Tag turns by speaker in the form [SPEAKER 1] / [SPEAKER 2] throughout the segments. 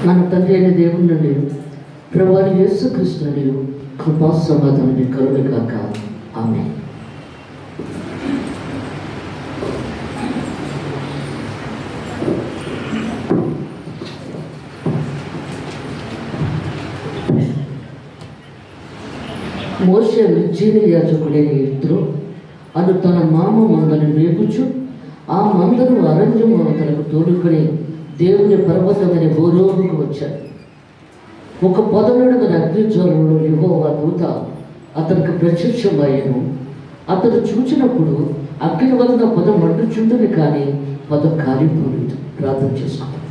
[SPEAKER 1] మన తండ్రి అయిన దేవుని నుండి ప్రభువైన యేసుక్రీస్తు నుండి కృపా సమాధానం కలుగును గాక. ఆమేన్. మోషే నిర్జీవ యాజకుడైన యిత్రో అను తన మామ మందను మేపుచు ఆ మందను అరణ్యము తనకు తోడుకొని దేవుని పర్వతమైన హోరేబుకు వచ్చాడు. ఒక పొదనడుగున అగ్నిజ్వాలలో యెహోవా దూత అతనికి ప్రత్యక్షమయ్యెను. అతడు చూచినప్పుడు అగ్ని వలన పొద మండుచుండును, కానీ పొద కాలిపోలేదు. ప్రార్థన చేసుకుంటాం.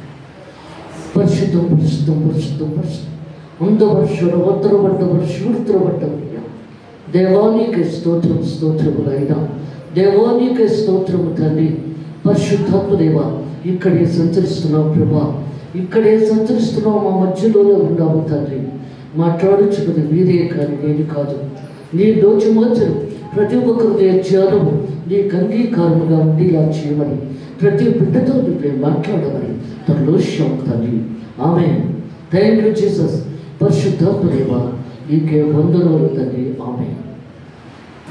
[SPEAKER 1] పరిశుద్ధం పరిశుద్ధం పరిశుద్ధం పరిశుద్ధం ఉందవర్షుడు ఉత్తరబడ్డవరు శూర్తురబడ్డవయ్యా. దేవానికి స్తోత్రం స్తోత్రములైనా దేవానికి స్తోత్రము తండ్రి. పరిశుద్ధాత్మ దేవా, ఇక్కడే సంచరిస్తున్నావు ప్రభా, ఇక్కడే సంచరిస్తున్నావు, మా మధ్యలోనే ఉన్నావు తండ్రి. మాట్లాడుచున్నది మీరే కానీ నేను కాదు. నీ రోజు మధ్యలో ప్రతి ఒక్కరి ధ్యానము నీకు అంగీకారముగా ఉండేలా చేయమని, ప్రతి బిడ్డతో నువ్వే మాట్లాడమని తనలోష్యం తండ్రి. ఆమేన్. Thank you Jesus. పరిశుద్ధాత్మ దేవా, నీకే వందనాలు తండ్రి. ఆమేన్.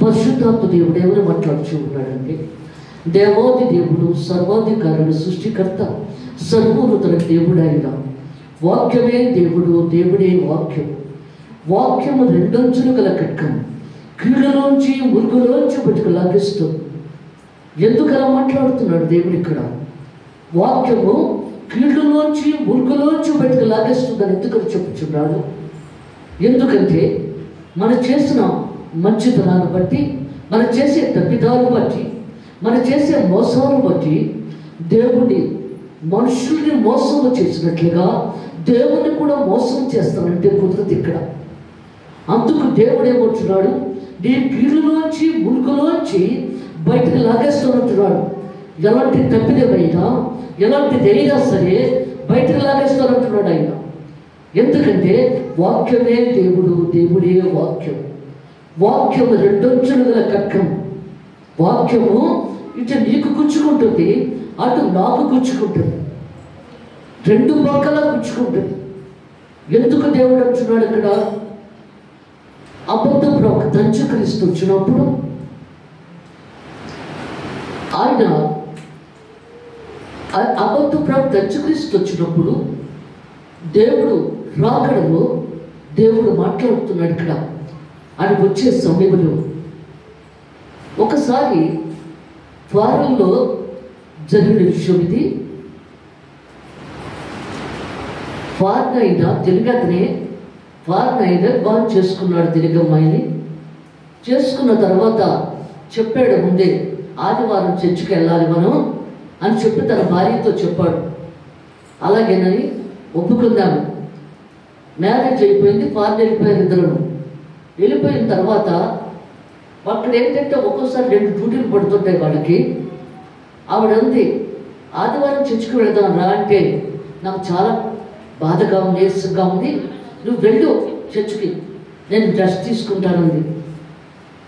[SPEAKER 1] పరిశుద్ధాత్మ దేవుడు ఎవరు మాట్లాడుచూ ఉన్నాడంటే, దేవాది దేవుడు, సర్వాధికారుడు, సృష్టికర్త, సర్వోన్నతుల దేవుడైన వాక్యమే దేవుడు, దేవుడే వాక్యం. వాక్యము రెండంచులు గల ఖడ్గం, కీళ్ళలోంచి మురుగులోంచి బయటకు లాగిస్తూ. ఎందుకు అలా మాట్లాడుతున్నాడు దేవుడు ఇక్కడ? వాక్యము కీళ్ళలోంచి మురుగులోంచి బయటకు లాగేస్తుందని ఎందుకని చెప్పుచున్నాడు? ఎందుకంటే మనం చేసిన మంచితనాన్ని బట్టి, మనం చేసే తప్పిదాలు బట్టి, మనం చేసే మోసాలు బట్టి దేవుని మనుషుల్ని మోసం చేసినట్లుగా దేవుణ్ణి కూడా మోసం చేస్తానంటే కుదరదు ఇక్కడ. అందుకు దేవుడు ఏమంటున్నాడు? నీ కీళ్ళలోంచి మురుగులోంచి బయటకు లాగేస్తానంటున్నాడు. ఎలాంటి తప్పిదమైనా ఎలాంటిదైనా సరే బయటకు లాగేస్తానంటున్నాడు ఆయన. ఎందుకంటే వాక్యమే దేవుడు, దేవుడే వాక్యం. వాక్యము రెండొంచులు గల ఖడ్గం. వాక్యము ఇటు నీకు గుచ్చుకుంటుంది, అటు నాకు గుచ్చుకుంటుంది, రెండు పక్కల గుచ్చుకుంటుంది. ఎందుకు దేవుడు అంటున్నాడు ఇక్కడ? అబద్ధ ప్రవక్త అంత్యక్రీస్తు వచ్చినప్పుడు ఆయన అబద్ధ ప్రవక్త అంత్యక్రీస్తు వచ్చినప్పుడు దేవుడు రాకడలో దేవుడు మాట్లాడుతున్నాడు ఇక్కడ. ఆయన వచ్చే సమయంలో ఒకసారి ఫారెన్లో జరిగిన విషయం ఇది. ఫారెన్ అయినా తెలుగు అతనే, ఫారెన్ అయినా బాగా చేసుకున్నాడు తెలుగు అమ్మాయిని. చేసుకున్న తర్వాత చెప్పాడు ముందే, ఆదివారం చర్చికి వెళ్ళాలి మనం అని చెప్పి తన భార్యతో చెప్పాడు. అలాగేనని ఒప్పుకుందాము. మ్యారేజ్ అయిపోయింది, ఫారెన్ వెళ్ళిపోయారు ఇద్దరు. వెళ్ళిపోయిన తర్వాత అక్కడ ఏంటంటే ఒక్కోసారి 2 డ్యూటీలు పడుతుంటాయి వాళ్ళకి. ఆవిడ అంది, ఆదివారం చర్చికి వెళదాం రా అంటే, నాకు చాలా బాధగా ఉంది, నీరసంగా ఉంది, నువ్వు వెళ్ళు చర్చికి, నేను రెస్ట్ తీసుకుంటానంది.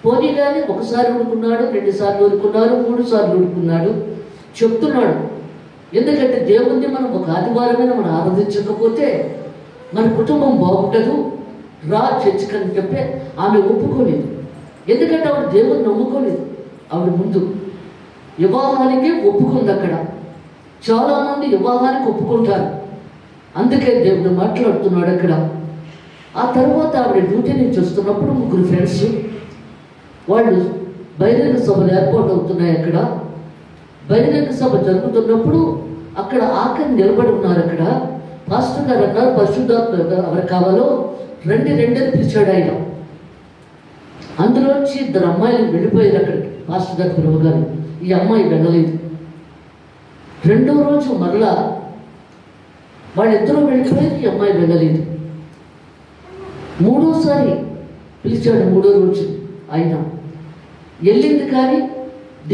[SPEAKER 1] పోనీ కానీ ఒకసారి ఊరుకున్నాడు, 2 సార్లు ఊరుకున్నారు, 3 సార్లు ఊరుకున్నాడు. చెప్తున్నాడు, ఎందుకంటే దేవుణ్ణి మనం ఒక ఆదివారమైనా మనం ఆరాధించకపోతే మన కుటుంబం బాగుండదు, రా చర్చికి అని చెప్పి ఆమె ఒప్పుకోలేదు. ఎందుకంటే ఆవిడ దేవుని నమ్ముకోలేదు. ఆవిడ ముందు వివాహానికి ఒప్పుకుంది. అక్కడ చాలామంది వివాహానికి ఒప్పుకుంటారు. అందుకే దేవుడు మాట్లాడుతున్నాడు అక్కడ. ఆ తర్వాత ఆవిడ డ్యూటీ నుంచి వస్తున్నప్పుడు 3 ఫ్రెండ్స్ వాళ్ళు బహిరంగ సభలు ఏర్పాటు అవుతున్నాయి. అక్కడ బహిరంగ సభ జరుగుతున్నప్పుడు అక్కడ ఆఖరి నిలబడి ఉన్నారు. అక్కడ పాస్టర్ గారు అన్నారు, పరిశుద్ధాత్మ ఎవరు కావాలో రండి రండి అని పిలిచాడు ఆయన. అందులోంచి 2 అమ్మాయిలు వెళ్ళిపోయారు అక్కడికి. పాస్టర్ గారు పిలవగానే ఈ అమ్మాయి వెళ్ళలేదు. 2వ రోజు మరలా వాళ్ళిద్దరూ వెళ్ళిపోయారు, ఈ అమ్మాయి వెళ్ళలేదు. 3వసారి పిలిచాడు. 3వ రోజు ఆయన వెళ్ళింది, కానీ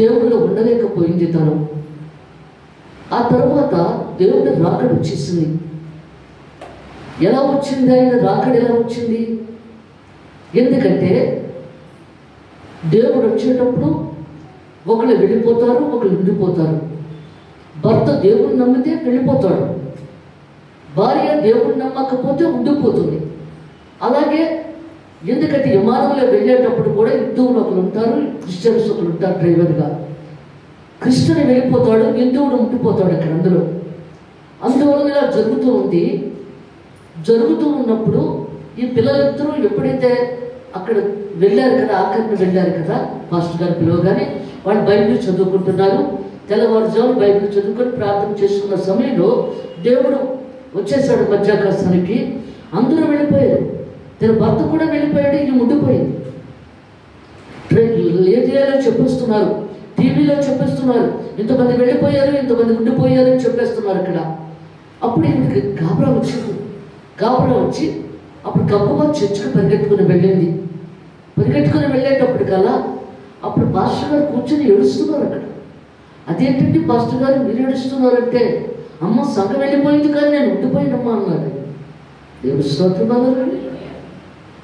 [SPEAKER 1] దేవుడిలో ఉండలేకపోయింది తను. ఆ తర్వాత దేవుడి రాకడ వచ్చేసింది. ఎలా వచ్చింది? ఆయన రాకడ ఎలా వచ్చింది? ఎందుకంటే దేవుడు వచ్చేటప్పుడు ఒకళ్ళు వెళ్ళిపోతారు, ఒకళ్ళు ఉండిపోతారు. భర్త దేవుడిని నమ్మితే వెళ్ళిపోతాడు, భార్య దేవుడిని నమ్మకపోతే ఉండిపోతుంది. అలాగే ఎందుకంటే విమానంలో వెళ్ళేటప్పుడు కూడా హిందువులు ఒకరు ఉంటారు, క్రిస్టియన్స్ ఒకరు ఉంటారు డ్రైవర్గా. క్రిస్టియన్ వెళ్ళిపోతాడు, హిందువుడు ఉండిపోతాడు అక్కడ. అందువల్ల ఇలా జరుగుతూ ఉన్నప్పుడు ఈ పిల్లలిద్దరూ ఎప్పుడైతే అక్కడ వెళ్ళారు కదా, ఆఖరిని వెళ్ళారు కదా, మాస్టర్ గారు పిలవగానే వాళ్ళు బైబిల్ చదువుకుంటున్నారు. తెల్లవారుజాము బైబిల్ చదువుకొని ప్రార్థన చేసుకున్న సమయంలో దేవుడు వచ్చేసాడు మధ్యాకాశానికి. అందరూ వెళ్ళిపోయారు, తన భర్త కూడా వెళ్ళిపోయాడు, ఇది ఉండిపోయింది. ఏరియాలో చెప్పేస్తున్నారు, టీవీలో చెప్పేస్తున్నారు, ఇంతమంది వెళ్ళిపోయారు, ఇంతమంది ఉండిపోయారు అని చెప్పేస్తున్నారు అక్కడ. అప్పుడు ఈవిడికి గాబరా వచ్చి అప్పుడు గబ్బగా చర్చికి పరిగెట్టుకుని వెళ్ళేటప్పటికల్లా అప్పుడు పాస్టర్ గారు కూర్చొని ఏడుస్తున్నారు అక్కడ. అదేంటంటే పాస్టర్ గారు మీరు ఏడుస్తున్నారంటే, అమ్మ సంఘం వెళ్ళిపోయింది కానీ నేను ఉండిపోయినమ్మా అన్నాడు. దేవుడు స్తోత్రం.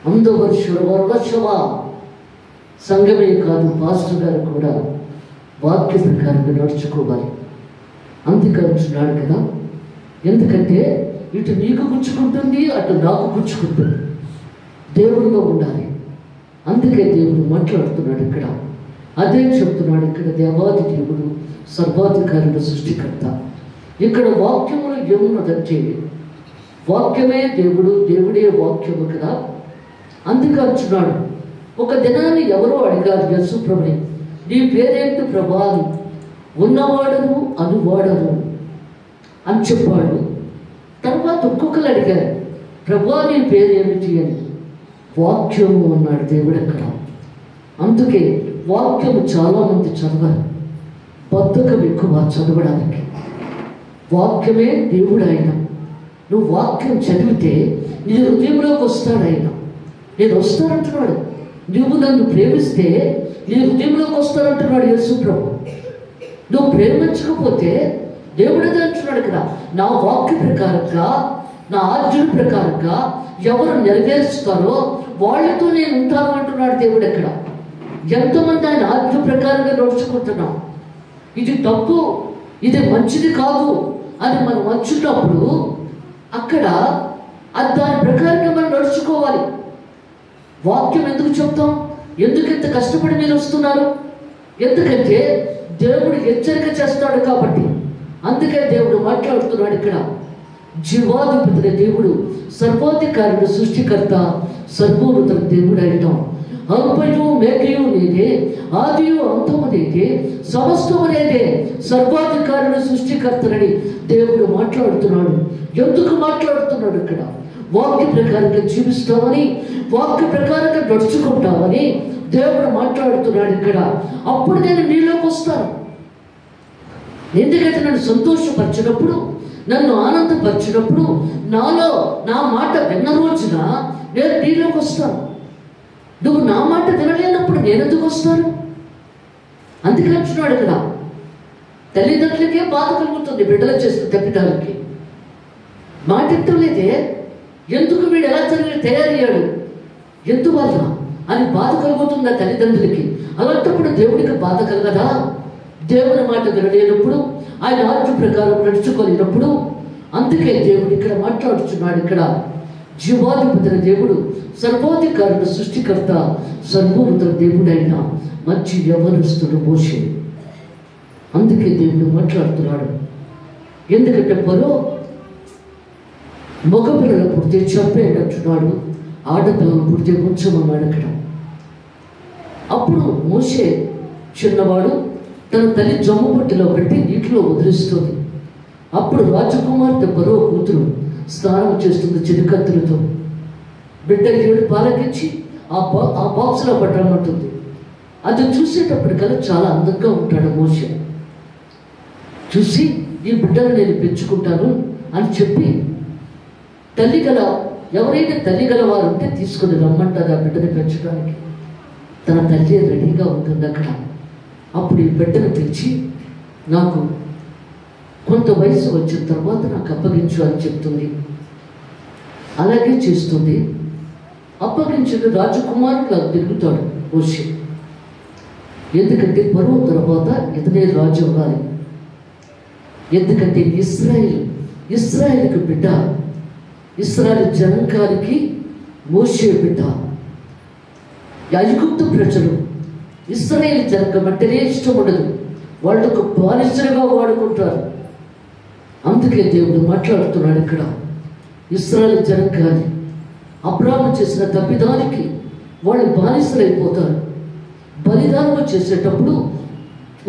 [SPEAKER 1] అందవర్షవా సంఘమే కాదు, పాస్టర్ గారు కూడా వాక్య ప్రకారంగా నడుచుకోవాలి. అందుకంటున్నాడు కదా, ఎందుకంటే ఇటు నీకు గుచ్చుకుంటుంది, అటు నాకు గుచ్చుకుంటుంది. దేవుడిలో ఉండాలి. అందుకే దేవుడు మాట్లాడుతున్నాడు ఇక్కడ. అదే చెప్తున్నాడు ఇక్కడ, దేవాది దేవుడు సర్వాధికారుల సృష్టికర్త. ఇక్కడ వాక్యములు ఏమున్నదంటే వాక్యమే దేవుడు, దేవుడే వాక్యము కదా. అందుకే అంటున్నాడు, ఒక దినాన్ని ఎవరో అడిగారు యేసు ప్రభుని, నీ పేరేంటి ప్రభా, ఉన్నవాడను అనువాడను అని చెప్పాడు. తర్వాత ఒక్కొక్కరు అడిగారు, ప్రభా నీ పేరేమిటి అని. వాక్యము అన్నాడు దేవుడు అక్కడ. అందుకే వాక్యము చాలామంది చదవరు, బద్ధకం ఎక్కువ చదవడానికి. వాక్యమే దేవుడు ఆయన. నువ్వు వాక్యం చదివితే నీ హృదయంలోకి వస్తాడు ఆయన. నేను వస్తానంటున్నాడు. నువ్వు నన్ను ప్రేమిస్తే నీ హృదయంలోకి వస్తానంటున్నాడు యేసు ప్రభు. నువ్వు ప్రేమించకపోతే దేవుడు అదే అంటున్నాడు కదా, నా వాక్య ప్రకారంగా, నా ఆజ్ఞల ప్రకారంగా ఎవరు నెరవేరుస్తారో వాళ్ళతో నేను ఉంటాను అంటున్నాడు దేవుడు అక్కడ. ఎంతమంది ఆయన ఆజ్ఞ ప్రకారంగా నడుచుకుంటున్నాం, ఇది తప్పు, ఇది మంచిది కాదు అని మనం వచ్చేటప్పుడు అక్కడ అది దాని ప్రకారంగా మనం నడుచుకోవాలి. వాక్యం ఎందుకు చెప్తాం? ఎందుకు ఇంత కష్టపడి మీరు వస్తున్నారు? ఎందుకంటే దేవుడు హెచ్చరిక చేస్తాడు కాబట్టి. అందుకే దేవుడు మాట్లాడుతున్నాడు ఇక్కడ. జీవాధిపతి దేవుడు, సర్వాధికారుడు, సృష్టికర్త, సర్వోన్నత దేవుడు అయినాం. అల్పయు మేకయు నేనే, ఆదియు అంతము నేనే, సమస్తము నేనే, సర్వాధికారుడు, సృష్టికర్తనని దేవుడు మాట్లాడుతున్నాడు. ఎందుకు మాట్లాడుతున్నాడు ఇక్కడ? వాక్య ప్రకారంగా జీవిస్తామని, వాక్య ప్రకారంగా నడుచుకుంటామని దేవుడు మాట్లాడుతున్నాడు ఇక్కడ. అప్పుడు నేను నీలోకి వస్తాను. ఎందుకంటే నన్ను సంతోషపరిచినప్పుడు, నన్ను ఆనందపరిచినప్పుడు, నాలో నా మాట విన్న రోజున నేను నీలోకి వస్తాను. నువ్వు నా మాట వినలేనప్పుడు నేను ఎందుకు వస్తాను? అందుకే అంటున్నాడు కదా, తల్లిదండ్రులకే బాధ కలుగుతుంది బిడ్డలు చేసిన తప్పిదాలకి. మాట ఇట్టలేదే, ఎందుకు వీడు ఎలా తయారయ్యాడు, ఎందువల్ల అని బాధ కలుగుతుంది ఆ తల్లిదండ్రులకి. అలాంటప్పుడు దేవుడికి బాధ కలగదా? దేవుని మాట వినలేనప్పుడు, ఆయన ఆజ్ఞ ప్రకారం నడుచుకోలేనప్పుడు. అందుకే దేవుడు ఇక్కడ మాట్లాడుతున్నాడు. ఇక్కడ జీవాధిపతి దేవుడు, సర్వాధికారుడు, సృష్టికర్త, సర్వోన్నత దేవుడైన మంచి యవ్వనస్తుడు మోషే. అందుకే దేవుడు మాట్లాడుతున్నాడు. ఎందుకంటే పరో మగపిల్లలు పుడితే చంపేయంటున్నాడు, ఆడపిల్లలు పుడితే ఉంచమన్నాడు అక్కడ. అప్పుడు మోషే చిన్నవాడు, తన తల్లి జమ్ము పొట్టిలో పెట్టి నీటిలో వదిలిస్తుంది. అప్పుడు రాజకుమార్తె పరో కూతురు స్నానం చేస్తుంది చిరుకత్తులతో. బిడ్డ 7 పాలకించి ఆ బాక్స్లో పట్టమంటుంది. అది చూసేటప్పటికల్లా చాలా అందంగా ఉంటాడు మోషే. చూసి ఈ బిడ్డను నేను పెంచుకుంటాను అని చెప్పి, ఎవరైనా తల్లి గల వారు ఉంటే తీసుకుని రమ్మంటారు ఆ బిడ్డని పెంచడానికి. తన తల్లి రెడీగా ఉంటుంది అక్కడ. అప్పుడు ఈ బిడ్డను పిలిచి, నాకు కొంత వయసు వచ్చిన తర్వాత నాకు అప్పగించు అని చెప్తుంది. అలాగే చేస్తుంది. అప్పగించిన రాజకుమారుడు తిరుగుతాడు మోషే. ఎందుకంటే పరువు తర్వాత ఇతనే రాజు అవ్వాలి. ఎందుకంటే ఇశ్రాయేలు ఇశ్రాయేలుకు బిడ్డ, ఇశ్రాయేలు జనాంగానికి మోషే బిడ్డ. ఐగుప్తు ప్రజలు ఇశ్రాయేలు జనాంగం అంటేనే ఇష్టం ఉండదు, వాళ్ళకు బానిసలుగా వాడుకుంటారు. అందుకే దేవుడు మాట్లాడుతున్నాడు ఇక్కడ. ఇశ్రాయేలు జనాంగాన్ని అబ్రాహాము చేసిన తప్పిదానికి వాళ్ళు బానిసలైపోతారు. బలిదానం చేసేటప్పుడు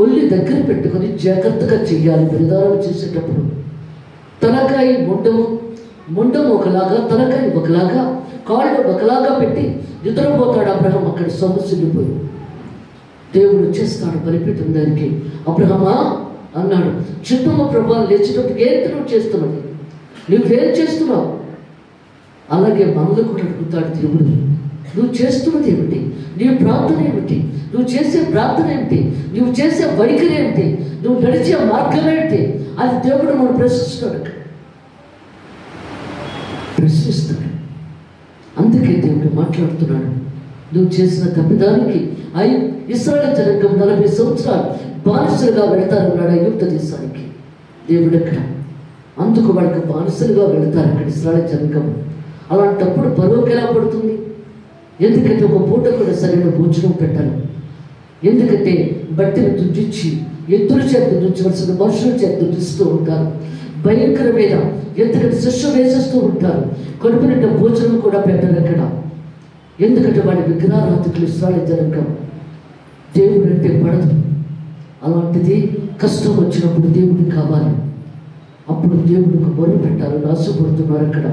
[SPEAKER 1] ఒళ్ళు దగ్గర పెట్టుకొని జాగ్రత్తగా చెయ్యాలి. బలిదానం చేసేటప్పుడు తలకాయ ముండం ఒకలాగా, తలకాయ ఒకలాగా, కాళ్ళు ఒకలాగా పెట్టి నిద్రపోతాడు అబ్రహాం. అక్కడ సమస్యలిపోయి దేవుడు చేస్తాడు బలిపీఠం దగ్గరికి. అబ్రహమా అన్నాడు, చిత్తమ్మ ప్రభావం లేచేటప్పుడు ఏంటి నువ్వు చేస్తున్నది, నువ్వేం చేస్తున్నావు? అలాగే మనలో కూడా అడుగుతాడు దేవుడు, నువ్వు చేస్తున్నది ఏమిటి, నీ ప్రార్థన ఏమిటి, నువ్వు చేసే ప్రార్థన ఏమిటి, నువ్వు చేసే వైఖరి ఏమిటి, నువ్వు నడిచే మార్గం ఏమిటి? అది దేవుడు మనం ప్రశ్నిస్తాడు. అందుకే దేవుడు మాట్లాడుతున్నాడు, నువ్వు చేసిన తప్పిదానికి ఇశ్రాయేలు జనాంగం 40 సంవత్సరాలు బానిసలుగా వెళతారన్నాడు ఐగుప్తు దేశానికి. దేవుడు అక్కడ అందుకు వాళ్ళకి బానిసలుగా వెళతారు అక్కడ ఇశ్రాయేలు జనాంగం. అలాంటప్పుడు పరువుకి ఎలా పడుతుంది? ఎందుకంటే ఒక పూట కూడా సరైన భోజనం పెట్టాలి. ఎందుకంటే బట్టను దుడ్డించి ఎద్దుల చేత దుడ్డించవలసిన మనుషుల చేత దుడ్డిస్తూ ఉంటారు. భయంకరమైన ఎందుకంటే శిక్ష వేసేస్తూ ఉంటారు. కడుపు నిండా భోజనం కూడా పెట్టరు అక్కడ. ఎందుకంటే వాడి విగ్రహారాధికులు ఇశ్రాయేలు జనాంగం దేవుడు అంటే పడదు. అలాంటిది కష్టం వచ్చినప్పుడు దేవుడు కావాలి, అప్పుడు దేవుడికి మొర్ర పెట్టాలని ఆశపడుతున్నారు అక్కడ.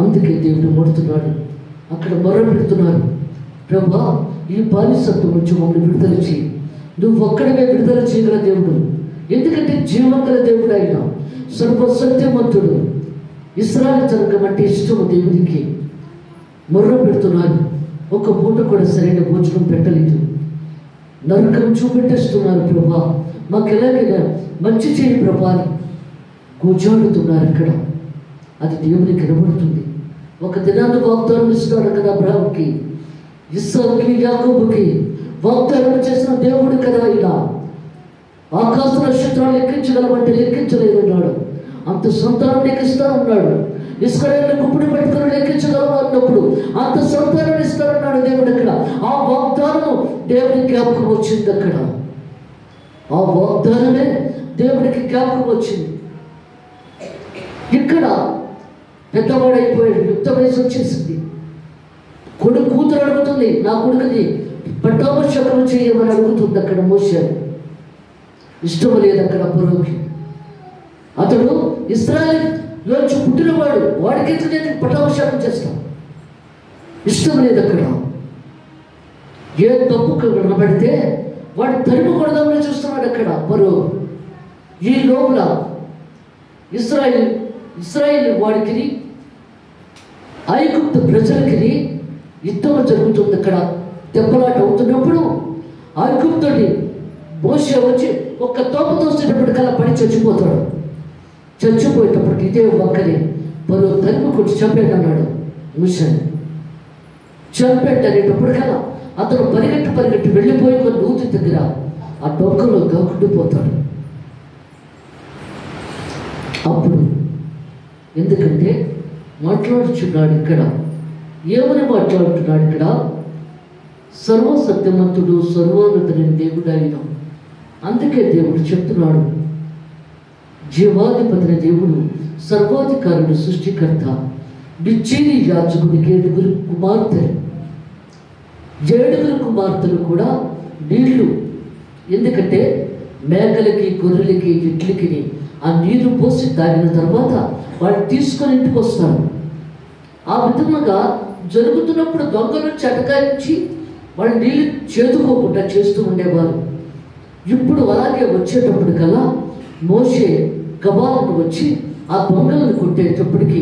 [SPEAKER 1] అందుకే దేవుడు మొడుతున్నాడు అక్కడ, మొర్ర పెడుతున్నారు, ప్రభా ఈ బానిసత్వం నుంచి మమ్మల్ని విడుదల చేయి. నువ్వు ఒక్కడమే విడుదల చేయగల దేవుడు, ఎందుకంటే జీవంగల దేవుడు అయినా సర్వసత్యవంతుడు. ఇశ్రాయేలు జనాంగం అంటే ఇష్టము దేవునికి. మొర్ర పెడుతున్నారు, ఒక పూట కూడా సరైన భోజనం పెట్టలేదు, నరకం చూపెట్టేస్తున్నారు. ప్రభా మాకు ఎలాగైనా మంచి చేయి ప్రభా అని కూర్చోడుతున్నారు అక్కడ. అది దేవునికి కనబడుతుంది. ఒక దినాన్ని వాగ్దానం ఇస్తాడు కదా అబ్రాహాముకి, ఇస్సాకుకి, యాకోబుకి వాగ్దానం చేసిన దేవుడు కదా. ఇలా ఆకాశ నక్షత్రాలు లెక్కించగలమంటే లెక్కించలేదు అన్నాడు. అంత సంతానం లెక్కిస్తానన్నాడు. ఇశ్రాయేలును గుప్పుడు పెట్టుకుని లెక్కించగలము అన్నప్పుడు అంత సంతానం ఇస్తానన్నాడు దేవుడు అక్కడ. ఆ వాగ్దానం దేవునికి జ్ఞాపకం వచ్చింది అక్కడ. ఆ వాగ్దానమే దేవుడికి జ్ఞాపకం వచ్చింది. ఇక్కడ పెద్దవాడైపోయాడు, యుక్త వయసు వచ్చేసింది. కూతురు అడుగుతుంది, నా కొడుకుని పట్టాభిషేకం చేయమని అడుగుతుంది అక్కడ. మోషే ఇష్టం లేదు అక్కడ పొరుగుకి. అతడు ఇశ్రాయేలులోంచి పుట్టినవాడు, వాడికైతే నేను పట్టాభిషేకం చేస్తాను. ఇష్టం లేదు అక్కడ. ఏ తప్పు కనబడితే వాడు తరిమి కొడదామని చూస్తున్నాడు అక్కడ పొరుగు. ఈ లోపల ఇశ్రాయేలు వాడికి ఐగుప్తు ప్రజలకి యుద్ధం జరుగుతుంది అక్కడ. దెబ్బలాట అవుతున్నప్పుడు ఐగుప్తుని మోషే వచ్చి ఒక్క తోపు తోసేటప్పటికల్లా పడి చచ్చిపోతాడు. చచ్చిపోయేటప్పటికి ఇదే ఒక్కని పరువు తరిమి కొట్టి చంపేటన్నాడు మోషేని. చంపేటనేటప్పటికల్లా అతను పరిగెట్టి వెళ్ళిపోయి ఒక నూతి దగ్గర ఆ డొక్కలో దాక్కుండిపోతాడు. అప్పుడు ఎందుకంటే మాట్లాడుచున్నాడు ఇక్కడ, ఏమని మాట్లాడుతున్నాడు ఇక్కడ? సర్వసత్యవంతుడు సర్వోన్నతుడైన దేవుడు ఆయన. అందుకే దేవుడు చెప్తున్నాడు, జీవాధిపతిని దేవుడు, సర్వాధికారుడు, సృష్టికర్త, నిశ్చీని యాజకుడికి 7 కుమార్తెలు కూడా నీళ్లు. ఎందుకంటే మేకలకి, గొర్రెలకి, ఇట్లకి ఆ నీరు పోసి తాగిన తర్వాత వాళ్ళు తీసుకొని ఇంటికి వస్తారు. ఆ విధంగా జరుగుతున్నప్పుడు దొంగలు చటకాయించి వాళ్ళు నీళ్ళు చేదుకోకుండా చేస్తూ ఉండేవారు. ఇప్పుడు అలాగే వచ్చేటప్పుడు కల్లా మోషే గబాలను వచ్చి ఆ దొంగలను కొట్టేటప్పటికి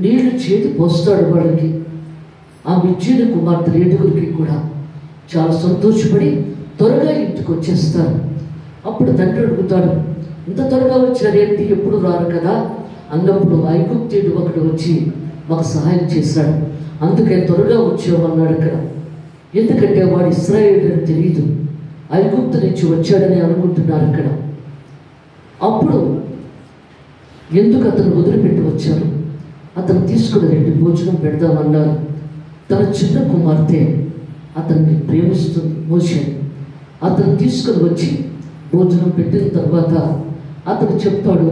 [SPEAKER 1] నీళ్లు చేతి పోస్తాడు వాళ్ళకి. ఆ మిర్చీని కుమార్తె 7 కూడా చాలా సంతోషపడి త్వరగా ఇంటికి వచ్చేస్తారు. అప్పుడు తండ్రి అడుగుతాడు, ఇంత త్వరగా వచ్చారేంటి, ఎప్పుడు రారు కదా అన్నప్పుడు ఐగుప్తీయుడు ఒకడు వచ్చి మాకు సహాయం చేశాడు, అందుకే త్వరగా వచ్చామన్నాడు అక్కడ. ఎందుకంటే వాడు ఇశ్రాయేలు అని తెలియదు, ఐగుప్తు నుంచి వచ్చాడని అనుకుంటున్నారు అక్కడ. అప్పుడు ఎందుకు అతను వదిలిపెట్టి వచ్చారు? అతను తీసుకుని రండి, భోజనం పెడదామన్నారు. తన చిన్న కుమార్తె అతన్ని ప్రేమిస్తుంది మోషే. అతను తీసుకుని వచ్చి భోజనం పెట్టిన తర్వాత అతను చెప్తాడు,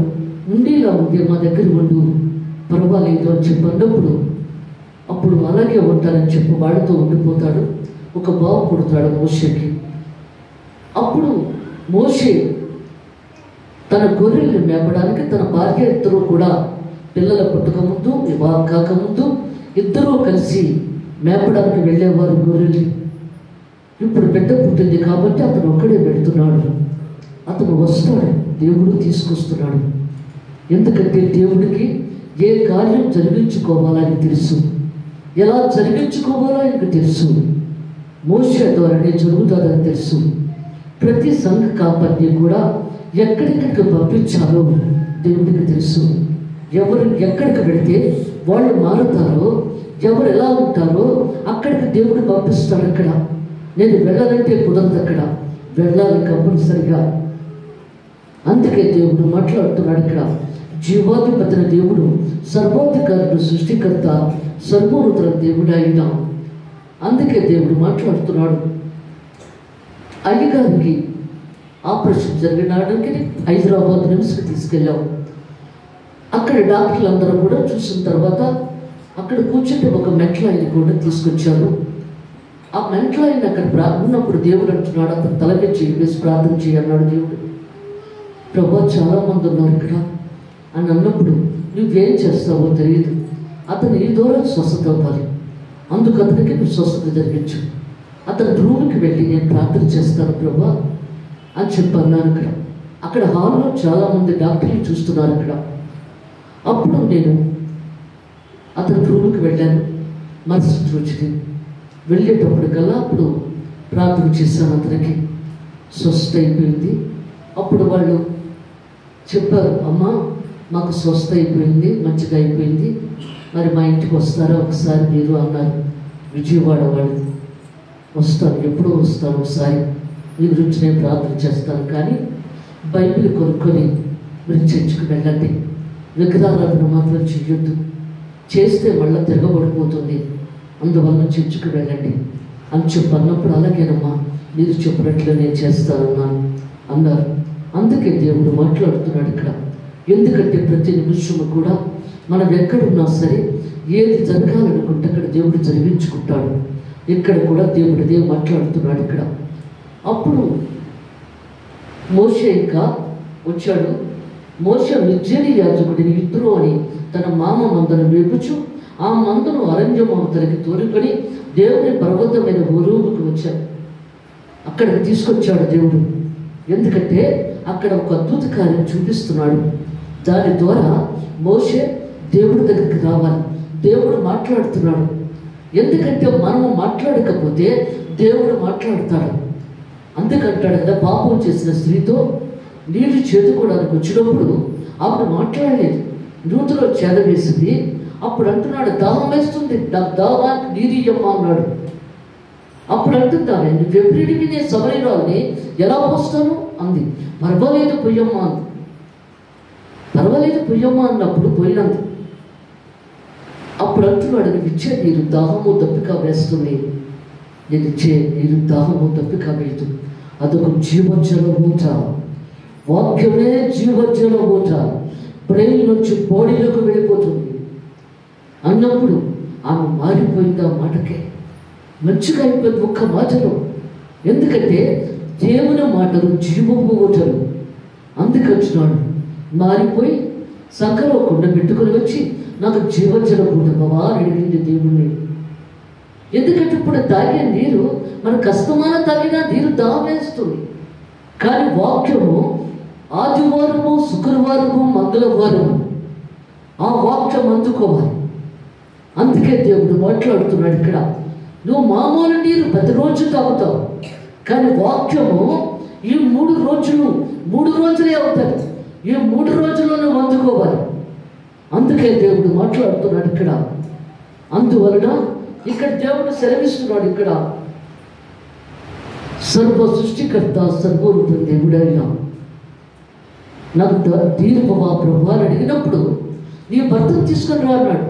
[SPEAKER 1] ఉండేలా ఉంటే మా దగ్గర ఉండు, పర్వాలేదు అని చెప్పినప్పుడు అప్పుడు అలాగే ఉంటానని చెప్పి వాడితో ఉండిపోతాడు. ఒక బాబు పుడతాడు మోషేకి. అప్పుడు మోషే తన గొర్రెల్ని మేపడానికి తన భార్య ఇద్దరూ కూడా పిల్లల పుట్టకముందు, వివాహం కాకముందు ఇద్దరూ కలిసి మేపడానికి వెళ్ళేవారు గొర్రెల్ని. ఇప్పుడు బిడ్డ పుట్టింది కాబట్టి అతను ఒక్కడే పెడుతున్నాడు. అతను వస్తాడు, దేవుడు తీసుకొస్తున్నాడు. ఎందుకంటే దేవుడికి ఏ కార్యం జరిగించుకోవాలని తెలుసు, ఎలా జరిగించుకోవాలో ఆయనకు తెలుసు. మోషే ద్వారానే జరుగుతుందని తెలుసు. ప్రతి సంఘ కాపర్ని కూడా ఎక్కడెక్కడికి పంపించాలో దేవుడికి తెలుసు. ఎవరు ఎక్కడికి వెళితే వాళ్ళు మారుతారో, ఎవరు ఎలా ఉంటారో అక్కడికి దేవుడు పంపిస్తాడు. అక్కడ నేను వెళ్ళాలంటే కుదరదు, అక్కడ వెళ్ళాలి కంపల్సరిగా. అందుకే దేవుడు మాట్లాడుతున్నాడు ఇక్కడ. జీవాధిపతిన దేవుడు, సర్వాధికారుడు, సృష్టికర్త, సర్వోన్నతుల దేవుడు అయినా. అందుకే దేవుడు మాట్లాడుతున్నాడు. అయ్యగారికి ఆపరేషన్ జరిగినాడానికి హైదరాబాద్ నిమ్స్కి తీసుకెళ్ళాం. అక్కడ డాక్టర్లు అందరూ కూడా చూసిన తర్వాత అక్కడ కూర్చుంటే ఒక మెట్ల ఆయన కూడా తీసుకొచ్చారు. ఆ మెట్ల ఆయన అక్కడ ఉన్నప్పుడు దేవుడు అంటున్నాడు, అతను తల మీద చేయి వేసి ప్రార్థన చేయన్నాడు దేవుడు. ప్రభా చాలామంది ఉన్నారు ఇక్కడ అని అన్నప్పుడు నువ్వేం చేస్తావో తెలియదు, అతను ఈ దూరం స్వస్థత అవ్వాలి, అందుకు అతనికి నువ్వు స్వస్థత జరిగించు. అతని రూమ్కి వెళ్ళి నేను ప్రార్థన చేస్తాను ప్రభా అని చెప్పి అన్నాను. అక్కడ హాల్లో చాలామంది డాక్టర్లు చూస్తున్నారు అక్కడ. అప్పుడు నేను అతని రూమ్కి వెళ్ళాను. మరుసటి రోజుని వెళ్ళేటప్పటికల్లా అప్పుడు ప్రార్థన చేశాను, అతనికి స్వస్థ అయిపోయింది. అప్పుడు వాళ్ళు చెప్పారు, అమ్మ మాకు స్వస్థ అయిపోయింది, మంచిగా అయిపోయింది, మరి మా ఇంటికి వస్తారా ఒకసారి మీరు అన్నారు. విజయవాడ వాళ్ళు. వస్తాను, ఎప్పుడో వస్తాను, ఒకసారి మీ గురించి నేను ప్రార్థన చేస్తాను, కానీ బైబిల్ కొనుక్కొని మీరు చర్చికి వెళ్ళండి, విగ్రహారాధన మాత్రం చెయ్యొద్దు, చేస్తే మళ్ళీ తిరగబడిపోతుంది, అందువల్ల చర్చికి వెళ్ళండి అని చెప్పి అన్నప్పుడు అలాగేనమ్మా మీరు చెప్పినట్లు నేను చేస్తానన్నాను అన్నారు. అందుకే దేవుడు మాట్లాడుతున్నాడు ఇక్కడ. ఎందుకంటే ప్రతి నిమిషము కూడా మనం ఎక్కడున్నా సరే ఏది జరగాలనుకుంటే అక్కడ దేవుడు జరిగించుకుంటాడు. ఇక్కడ కూడా దేవుడు అదే మాట్లాడుతున్నాడు ఇక్కడ. అప్పుడు మోషే ఇంకా వచ్చాడు. మోషే మిద్యానీ యాజకుడిని ఇత్రో అని తన మామ మందను వేపుచు ఆ మందను అరణ్యం అవతలికి తోలుకొని దేవుని పర్వతమైన హోరేబుకు వచ్చాడు. అక్కడికి తీసుకొచ్చాడు దేవుడు. ఎందుకంటే అక్కడ ఒక అద్భుత కార్యం చూపిస్తున్నాడు. దాని ద్వారా మోషే దేవుడి దగ్గరికి రావాలి. దేవుడు మాట్లాడుతున్నాడు. ఎందుకంటే మనము మాట్లాడకపోతే దేవుడు మాట్లాడతాడు. అందుకంటాడు కదా, పాపం చేసిన స్త్రీతో నీళ్లు చేదుకోవడానికి వచ్చినప్పుడు ఆవిడ మాట్లాడలేదు, నూతిలో చేదవేసింది. అప్పుడు అంటున్నాడు, దాహం వేస్తుంది, నాకు దాహానికి నీరు ఇయ్యమ్మా అన్నాడు. అప్పుడు అంటున్నాను, నువ్వెప్పుడివి నేను సమరీరాల్ని ఎలా పోస్తాను అంది. పర్వాలేదు పొయ్యమ్మా అంది. పర్వాలేదు పొయ్యమ్మా అన్నప్పుడు పోయినంది. అప్పుడు అంటున్నాడు, నువ్వు ఇచ్చే నీరు దాహము దప్పిక వేస్తుంది, నేను ఇచ్చే నీరు దాహము దప్పిక వేయదు, అదొక జీవజల ఊట, వాక్యమే జీవజల ఊట, బ్రెయిన్ నుంచి బాడీలోకి వెళ్ళిపోతుంది అన్నప్పుడు ఆమె మారిపోయింది. ఆ మాటకే మంచిగా అయిపోయింది ఒక్క మాటలో. ఎందుకంటే దేవుని మాటలు జీవపు ఊటలు. అందుకొచ్చినాడు, మారిపోయి సంకలో కుండ పెట్టుకుని వచ్చి నాకు జీవజల ఊట బావా అని అడిగింది దేవుణ్ణి. ఎందుకంటే ఇప్పుడు తాగే నీరు మన కష్టమైన తాగినా నీరు దావేస్తుంది. కానీ వాక్యము ఆదివారము, శుక్రవారము, మంగళవారము ఆ వాక్యం అందుకోవాలి. అందుకే దేవుడు మాట్లాడుతున్నాడు ఇక్కడ. నువ్వు మామూలు నీరు ప్రతిరోజు తాగుతావు, కానీ వాక్యము ఈ 3 రోజులే అవుతాయి. ఈ 3 రోజుల్లో నువ్వు అందుకోవాలి. అందుకే దేవుడు మాట్లాడుతున్నాడు ఇక్కడ. అందువలన ఇక్కడ దేవుడు సెలవిస్తున్నాడు ఇక్కడ, సర్వ సృష్టికర్త, సర్వోన్నత దేవుడైన నాకు తీర్పవా ప్రభు అని అడిగినప్పుడు నీ భర్తను తీసుకొని రా అన్నాడు.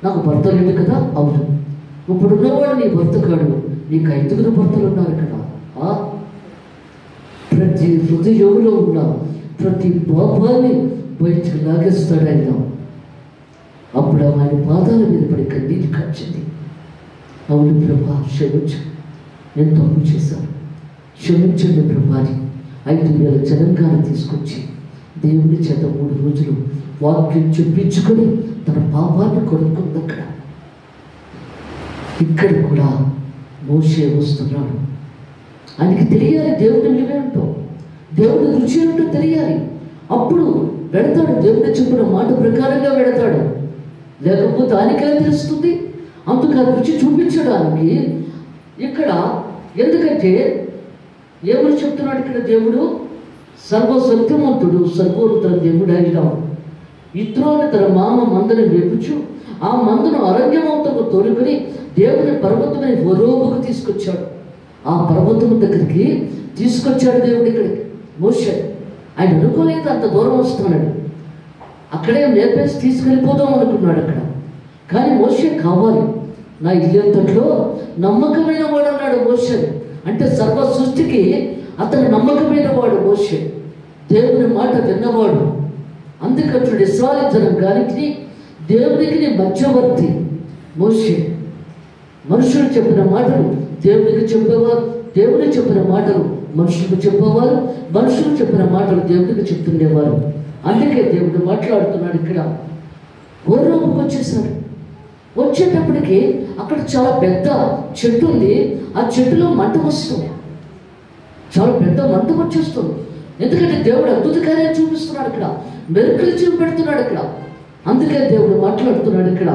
[SPEAKER 1] నాకు భర్త లేదు కదా. అవును, ఇప్పుడున్నవాడు నీ భర్త కాడు, నీకు 5 భర్తలు ఉన్నారు కదా. ప్రతి హృదయంలో ఉన్న ప్రతి పాపాన్ని బయటకు లాగేస్తాడు ఆయన. అప్పుడు ఆయన పాదాల మీద పడి కన్నీటి కాచింది. అవును ప్రభా, క్షమించు, నేను తప్పు చేశాను, క్షమించండి ప్రభా అని 5,000 జనంగాను తీసుకొచ్చి దేవుని చేత 3 రోజులు వాక్యం చెప్పించుకొని తన పాపాన్ని కొనుక్కుంది. ఇక్కడ కూడా మోషే వస్తున్నాడు. ఆయనకి తెలియాలి దేవుడి విలువేంటో, దేవుడి రుచి ఏంటో తెలియాలి. అప్పుడు వెళతాడు, దేవుడి చెప్పిన మాట ప్రకారంగా వెళతాడు. లేకపోతే ఆయనకే తెలుస్తుంది. అందుకు ఆ రుచి చూపించడానికి ఇక్కడ, ఎందుకంటే ఏమని చెప్తున్నాడు ఇక్కడ దేవుడు? సర్వసత్యవంతుడు సర్వోన్నత దేవుడు అయిన ఇత్రోని తన మామ మందను వేపుచు ఆ మందును అరణ్యవంతకు తోలుకొని దేవుని పర్వతమై హోరేబుకు తీసుకొచ్చాడు. ఆ పర్వతం దగ్గరికి తీసుకొచ్చాడు దేవుడు. ఇక్కడికి మోషే ఆయన అనుకోలేదు అంత దూరం వస్తున్నాడు. అక్కడే మేపేసి తీసుకెళ్ళిపోదాం అనుకున్నాడు అక్కడ. కానీ మోషే కావాలి, నా ఇల్లంతట్లో నమ్మకమైన వాడు అన్నాడు మోషే. అంటే సర్వ సృష్టికి అతను నమ్మకమైన వాడు మోషే, దేవుని మాట విన్నవాడు. అందుకతడు ఇశ్రాయేలు జనాంగానికి దేవునికి మధ్యవర్తి మోషే. మనుషులు చెప్పిన మాటలు దేవునికి చెప్పేవారు, దేవుని చెప్పిన మాటలు మనుషులకు చెప్పేవారు, మనుషులు చెప్పిన మాటలు దేవునికి చెప్తుండేవారు. అందుకే దేవుడు మాట్లాడుతున్నాడు. ఇక్కడ హోరేబుకు వచ్చేసాడు. వచ్చేటప్పటికి అక్కడ చాలా పెద్ద చెట్టు ఉంది. ఆ చెట్టులో మంట వస్తుంది, చాలా పెద్ద మంట వచ్చేస్తుంది. ఎందుకంటే దేవుడు అద్భుత కార్యాలు చూపిస్తున్నాడు, ఇక్కడ మెరుకులు చూపెడుతున్నాడు ఇక్కడ. అందుకే దేవుడు మాట్లాడుతున్నాడు ఇక్కడ.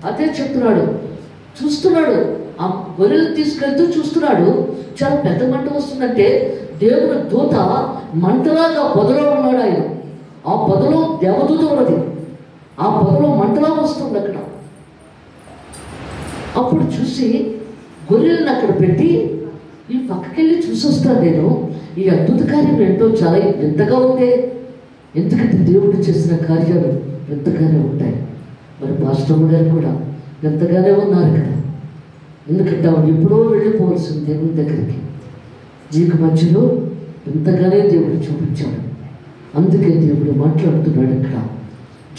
[SPEAKER 1] అదే చెప్తున్నాడు, చూస్తున్నాడు, ఆ గొర్రెలు తీసుకెళ్తూ చూస్తున్నాడు. చాలా పెద్ద మంట వస్తుందంటే దేవుని దూత మంటలాగా పొదలో ఉన్నాడు ఆయన. ఆ పొదలో దేవదూత ఉన్నది, ఆ పొదలో మంటలా వస్తుంది అక్కడ. అప్పుడు చూసి గొర్రెలను అక్కడ పెట్టి ఈ పక్కకెళ్ళి చూసొస్తాను నేను, ఈ అద్భుత కార్యం ఏంటో చాలా ఎంతగా ఉంటే. ఎందుకంటే దేవుడు చేసిన కార్యాలు ఎంతగానే ఉంటాయి. మరి పాస్టర్ గారు కూడా ఎంతగానే ఉన్నారు కదా. ఎందుకంటే ఆవిడ ఎప్పుడో వెళ్ళిపోవాల్సింది దేవుని దగ్గరికి. నీకు మధ్యలో ఎంతగానే దేవుడు చూపించాడు. అందుకే దేవుడు మాట్లాడుతున్నాడు ఇక్కడ.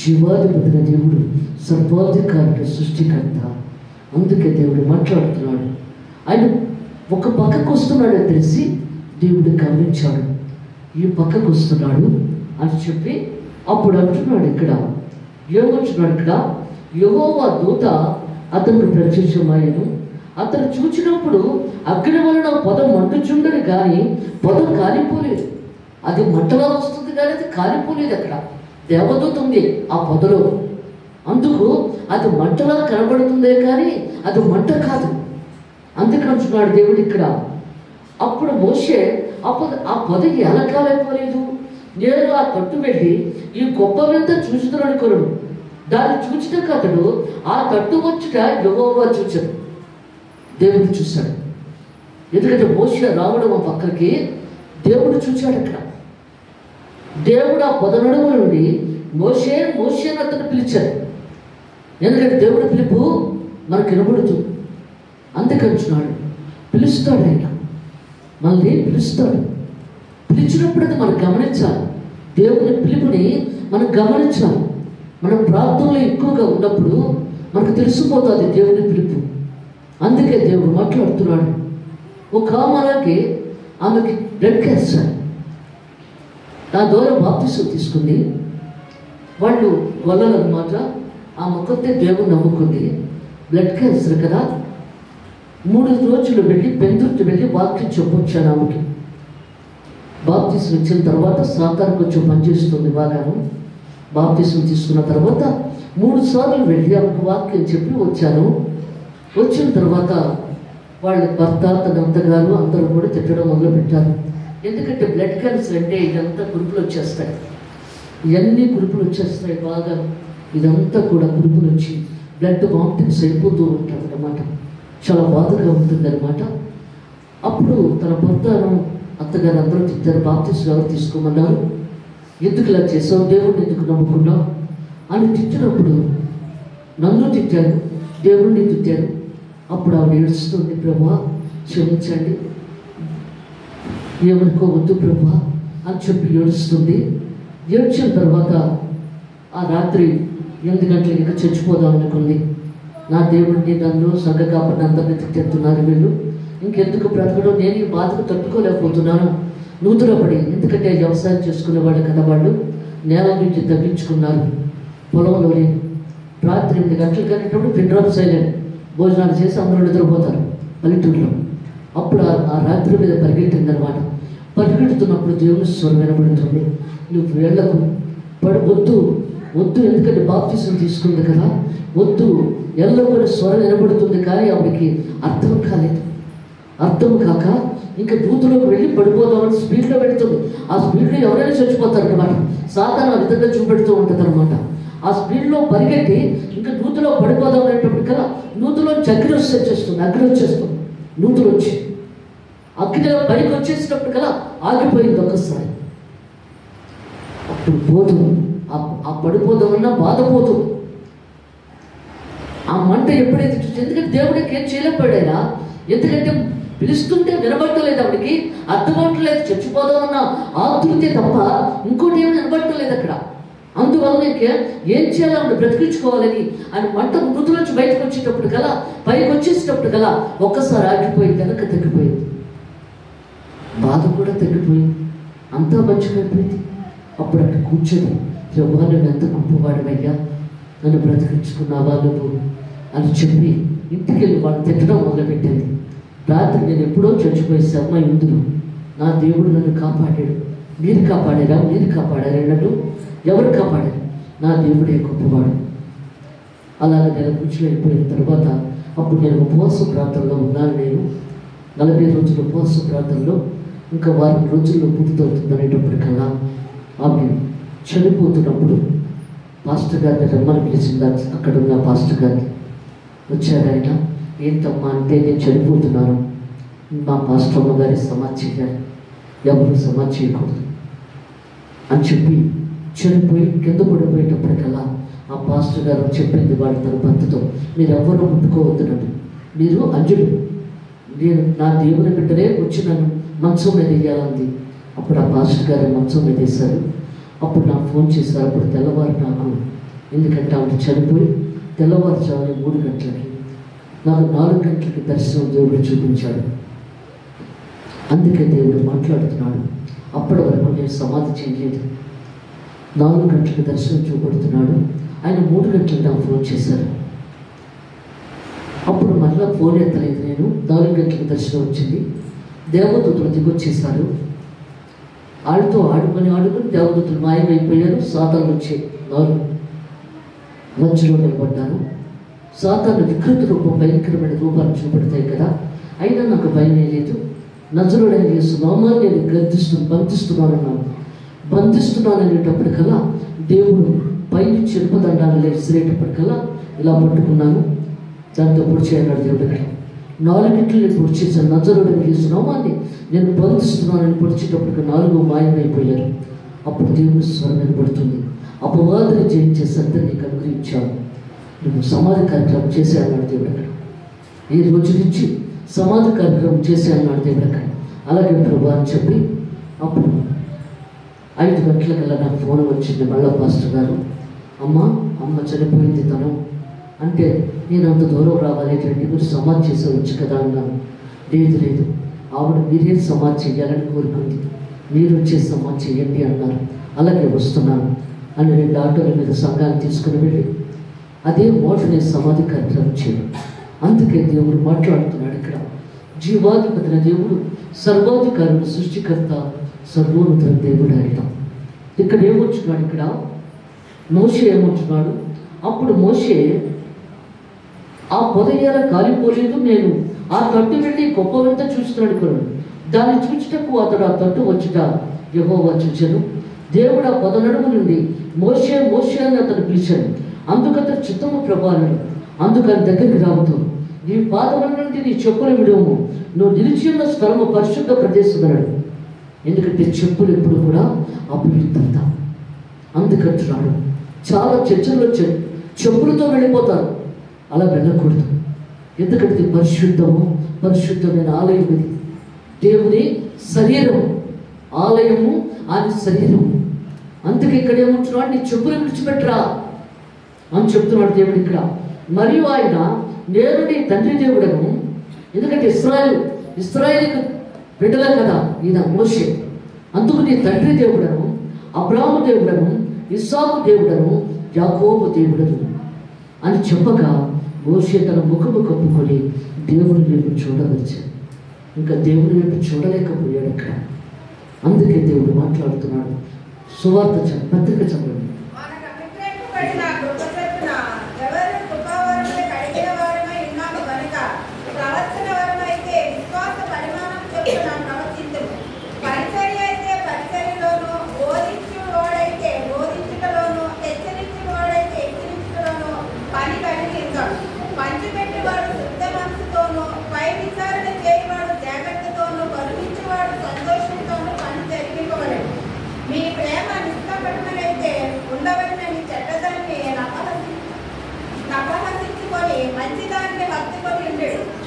[SPEAKER 1] జీవాధిపతిగా దేవుడు, సర్వాధికారుడు, సృష్టికర్త. అందుకే దేవుడు మాట్లాడుతున్నాడు. ఆయన ఒక పక్కకు వస్తున్నాడని తెలిసి దేవుడు గమనించాడు. ఈ పక్కకు వస్తున్నాడు అని చెప్పి అప్పుడు అంటున్నాడు ఇక్కడ, ఏమంటున్నాడు ఇక్కడ? యెహోవా దూత అతనికి ప్రత్యక్షమాయెను. అతను చూచినప్పుడు అగ్ని వలన పొద మండుచుండని కానీ పొద కాలిపోలేదు. అది మంటలా వస్తుంది కానీ అది కాలిపోలేదు. అక్కడ దేవదూత ఉంది ఆ పొదలో. అందుకు అది మంటలా కనబడుతుందే కానీ అది మంట కాదు. అందుకంటున్నాడు దేవుడు ఇక్కడ. అప్పుడు మోషే ఆ పొద ఎలా కాలిపోలేదు? నేను ఆ తట్టు వెళ్ళి ఈ గొప్ప వింత చూచుతాను అనుకోను. దాన్ని చూచినాక అతడు ఆ తట్టు వచ్చుట యెహోవా చూచాడు, దేవుడు చూశాడు. ఎందుకంటే మోషే రావడం ఆ పక్కకి దేవుడు చూచాడు అక్కడ. దేవుడు ఆ పొద నడుము నుండి మోషే మోషే అని అతను పిలిచాడు. ఎందుకంటే దేవుడి పిలుపు మనకు వినబడుతుంది. అందుకంటున్నాడు, పిలుస్తాడు ఆయన, మనల్ని పిలుస్తాడు. పిలిచినప్పుడు అది మనం గమనించాలి. దేవుని పిలుపుని మనం గమనించాలి. మనం ప్రార్థనలో ఎక్కువగా ఉన్నప్పుడు మనకు తెలిసిపోతుంది దేవుని పిలుపు. అందుకే దేవుడు మాట్లాడుతున్నాడు. ఒక ఆమెకి బ్లడ్ క్యాన్సర్, నా ద్వారా బాప్తిసం తీసుకుంది. వాళ్ళు గొల్లలన్నమాట. ఆ మొక్కతే దేవుని నమ్ముకుంది. బ్లడ్ క్యాన్సర్ కదా. 3 రోజులు వెళ్ళి పెందుర్తి వెళ్ళి వాక్యం చెప్పొచ్చాను ఆమెకి. బాప్తిసం ఇచ్చిన తర్వాత సాతాను కొంచెం పనిచేస్తుంది బాగాను. బాప్తిసం తీసుకున్న తర్వాత 3 సార్లు వెళ్ళి ఆమెకు వాక్యం చెప్పి వచ్చాను. వచ్చిన తర్వాత వాళ్ళ భర్త, తన అత్తగారు అందరూ కూడా తిట్టడం మొదలుపెట్టారు. ఎందుకంటే బ్లడ్ క్యాన్సర్ అంటే ఇదంతా కురుపులు వచ్చేస్తాయి, ఇవన్నీ కురుపులు వచ్చేస్తాయి బాగా. ఇదంతా కూడా కురుపులు వచ్చి బ్లడ్ వామిటింగ్స్ అయిపోతూ ఉంటారు అన్నమాట. చాలా బాధగా ఉంటుందన్నమాట. అప్పుడు తన భర్తను, అత్తగారు అందరూ తిట్టారు. బాప్తిసం ఎవరు తీసుకోమన్నారు? ఎందుకు ఇలా చేసావు, దేవుడిని ఎందుకు నమ్ముకున్నావు అని తిట్టినప్పుడు నన్ను తిట్టాడు, దేవుడిని తిట్టాడు. అప్పుడు ఆవిడ ఏడుస్తుంది, ప్రభువా క్షమించండి, ఏమనుకోవద్దు ప్రభువా అని చెప్పి ఏడుస్తుంది. ఏడ్చిన తర్వాత ఆ రాత్రి 8 గంటలకు ఇంకా చచ్చిపోదాం అనుకుంది. నా దేవుడిని, నన్ను, సంఘ కాపరిని అందరినీ తిట్టేస్తున్నారు వీళ్ళు, ఇంకెందుకు బ్రతకడం, నేను ఈ బాధకు తట్టుకోలేకపోతున్నాను. నూతులపడి, ఎందుకంటే వ్యవసాయం చేసుకునేవాళ్ళు కదా, వాళ్ళు నేల నుంచి తగ్గించుకున్నారు. పొలంలోనే రాత్రి 8 గంటలకు అనేటప్పుడు పిన్ డ్రాప్ సైలెంట్, భోజనాలు చేసి అందరూ నిద్రపోతారు పల్లెటూరులో. అప్పుడు ఆ రాత్రి మీద పరిగెట్టిందనమాట. పరిగెడుతున్నప్పుడు దేవుని స్వరం వినబడుతుంది, నువ్వు వెళ్ళకు, వద్దు వద్దు, ఎందుకంటే బాప్తిసం తీసుకుంది కదా, వద్దు, ఎల్లకొని స్వరం వినబడుతుంది. కానీ ఆవిడకి అర్థం కాలేదు. అర్థం కాక ఇంకా దూతలోకి వెళ్ళి పడిపోదామని స్పీడ్లో పెడుతుంది. ఆ స్పీడ్లో ఎవరైనా చచ్చిపోతారనమాట. సాధారణ ఆ విధంగా చూపెడుతూ ఉంటుంది అనమాట. ఆ స్పీడ్లో పరిగెట్టి ఇంకా నూతులో పడిపోదాం అనేటప్పుడు కదా, నూతులో అగ్ని వచ్చేస్తుంది, అగ్ని వచ్చేస్తుంది. నూతులు వచ్చి అగ్ని పైకి వచ్చేసినప్పుడు కదా ఆగిపోయింది ఒక్కసారి. అప్పుడు పోతుంది, ఆ పడిపోదామన్నా బాధపోతుంది. ఆ మంట ఎప్పుడైతే చూసి, ఎందుకంటే దేవుడికి ఏం చేయలేకపోయాడా, ఎందుకంటే పిలుస్తుంటే వినబట్టలేదు, ఆవిడికి అర్థమవట్లేదు, చచ్చిపోదామన్న ఆతృతే తప్ప ఇంకోటి ఏమి వినబట్టలేదు అక్కడ. అందువల్ల ఏం చేయాలి, బ్రతికించుకోవాలని ఆయన మంట మృతు నుంచి బయటకు వచ్చేటప్పుడు కదా, పైకి వచ్చేసేటప్పుడు కదా ఒక్కసారి ఆగిపోయింది, వెనక తగ్గిపోయింది, బాధ కూడా తగ్గిపోయింది, అంతా మంచిగా అయిపోయింది. అప్పుడు అక్కడ కూర్చొని, యెహోవా నువ్వు ఎంత గొప్పవాడివయ్యా, నన్ను బ్రతికించుకున్నావా నువ్వు అని చెప్పి ఇంటికి వెళ్ళి వాళ్ళు తిట్టడం మొదలుపెట్టింది. రాత్రి నేను ఎప్పుడో చచ్చిపోయే శర్మ ఇందులో నా దేవుడు నన్ను కాపాడాడు. మీరు కాపాడారా, మీరు కాపాడారా, నన్ను ఎవరు కాపాడారు, నా దేవుడే గొప్పవాడు. అలాగే నేను కూర్చుని అయిపోయిన తర్వాత అప్పుడు నేను ఉపవాస ప్రాంతంలో ఉన్నాను. నేను 40 రోజుల ఉపవాస ప్రాంతంలో ఇంకా వారం రోజుల్లో పూర్తవుతుంది అనేటప్పటికల్లా ఆమె చనిపోతున్నప్పుడు పాస్టర్ గారిని రమ్మని పిలిచిందా. అక్కడ ఉన్న పాస్టర్ గారిని వచ్చారు. ఆయన ఏంటమ్మా అంటే, నేను చనిపోతున్నాను, మా పాస్టర్ అమ్మ గారి సమాధి చేయాలి, ఎవరు సమాధి చేయకూడదు అని చెప్పి చనిపోయి కింద పడిపోయేటప్పటికల్లా ఆ పాస్టర్ గారు చెప్పింది వాడు తన భర్తతో, మీరు ఎవరు ముట్టుకోవద్దునండి, మీరు అంజుడు, నేను నా దేవుని బిడ్డనే వచ్చి నన్ను మంచం మీద వేయాలంది. అప్పుడు ఆ పాస్టర్ గారు మంచం మీద వేశారు. అప్పుడు నాకు ఫోన్ చేశారు. అప్పుడు తెల్లవారు నాకు, ఎందుకంటే ఆవిడ చనిపోయి తెల్లవారుజామున 3 గంటలకి, నాకు 4 గంటలకి దర్శనం దేవుడు చూపించాడు. అందుకే దేవుడు మాట్లాడుతున్నాడు. అప్పటి వరకు నేను సమాధి చేయలేదు. 4 గంటలకు దర్శనం చూపడుతున్నాడు. ఆయన 3 గంటలకు నాకు ఫోన్ చేశారు. అప్పుడు మళ్ళీ ఫోన్ ఎత్తలేదు నేను. 4 గంటలకు దర్శనం వచ్చింది. దేవదూతలు దిగొచ్చేశారు. వాళ్ళతో ఆడుకొని దేవదూతలు మాయమైపోయారు. సాతాను వచ్చే 4 మధ్యలో నిలబడ్డాను. సాతాను వికృత రూపం, భయంకరమైన రూపాన్ని చూపెడతాయి కదా, అయినా నాకు భయమే లేదు. నజరుడైన యేసు నామాన్ని నేను బంధిస్తున్నాను అనేటప్పటికల్లా దేవుడు పైనుంచి చెరుపదండాలు విసిరేటప్పటికల్లా ఇలా పట్టుకున్నాను. దాంతో పొడిచేయన్నాడు దేవుడు. ఇక్కడ 4 గంటలు నేను పొడిచేసాను. నజరుడైన యేసు నామాన్ని నేను బంధిస్తున్నానని పొడిచేటప్పటికి 4 మాయమైపోయారు. అప్పుడు దేవుని స్వరం వినబడుతుంది, అపవాదిని జయించే సత్యం నీకు అనుగ్రహించాను, నువ్వు సమాధి కార్యక్రమం చేసే అన్నాడు దేవుడు. అక్కడ ఈ రోజు నుంచి సమాధి కార్యక్రమం చేసే అన్నాడు దేవుడు. అక్కడ అలాగే ప్రభు అని చెప్పి అప్పుడు 5 గంటలకల్లా నాకు ఫోన్ వచ్చింది. మళ్ళా పాస్టర్ గారు, అమ్మ చనిపోయింది తను అంటే, నేను అంత దూరం రావాలి ఏంటంటే, మీరు సమాధి చేసేవచ్చు కదా అన్నాను. లేదు, ఆవిడ మీరే సమాధి చేయాలని కోరుకుంది, మీరు వచ్చే సమాధి చేయండి అన్నారు. అలాగే వస్తున్నాను అని 2 ఆటోల మీద సంఘాన్ని తీసుకుని వెళ్ళి అదే మోటనే సమాధి కార్యక్రమం చేయడం. అందుకే దేవుడు మాట్లాడుతున్నాడు ఇక్కడ. జీవాధిపతిన దేవుడు, సర్వాధికారుడు, సృష్టికర్త, సర్వోన్నత దేవుడు ఆయన. ఇక్కడ ఏమొచ్చున్నాడు, ఇక్కడ మోషే ఏమొచ్చున్నాడు. అప్పుడు మోషే ఆ పొదయ్యాల కాలిపోలేదు, నేను ఆ తట్టు వెళ్ళి గొప్ప వింత చూస్తున్నాడు ఇక్కడ. దాన్ని చూచుటకు అతడు ఆ తట్టు వచ్చుట యెహోవా చూచెను. దేవుడు ఆ 10 నడుము నుండి మోషే అని అతను పిలిచాడు. అందుకతడు చిత్తము ప్రభావం, అందుకని దగ్గరికి రావుతూ, నీ పాదముల నుండి నీ చెప్పులు విడువము, నువ్వు నిలిచి ఉన్న స్థలము పరిశుద్ధ ప్రదేశం అన్నాడు. ఎందుకంటే చెప్పులు ఎప్పుడు కూడా అపవిత్రత, అందుకంటున్నాడు, చాలా చర్చల్లో చెప్పులతో వెళ్ళిపోతారు. అలా వెళ్ళకూడదు. ఎందుకంటే ఇది పరిశుద్ధమైన ఆలయం. ఇది దేవుని శరీరం, ఆలయము ఆయన శరీరము. అందుకే ఇక్కడ ఏమంటున్నాడు, నీ చెప్పులు విడిచిపెట్టరా అని చెప్తున్నాడు దేవుడు ఇక్కడ. మరియు ఆయన, నేను నీ తండ్రి దేవుడను. ఎందుకంటే ఇశ్రాయేలు బిడ్డలే కదా ఈయన మోషే. అందుకు నీ తండ్రి దేవుడను, అబ్రాహాము దేవుడను, ఇస్సాకు దేవుడను, యాకోబు దేవుడను అని చెప్పగా మోషే తన ముఖము కప్పుకొని దేవుని వైపు చూడవచ్చాడు. ఇంకా దేవుని వైపు చూడలేకపోయాడు అక్కడ. అందుకే దేవుడు మాట్లాడుతున్నాడు. సువార్త పత్రిక చదవండి.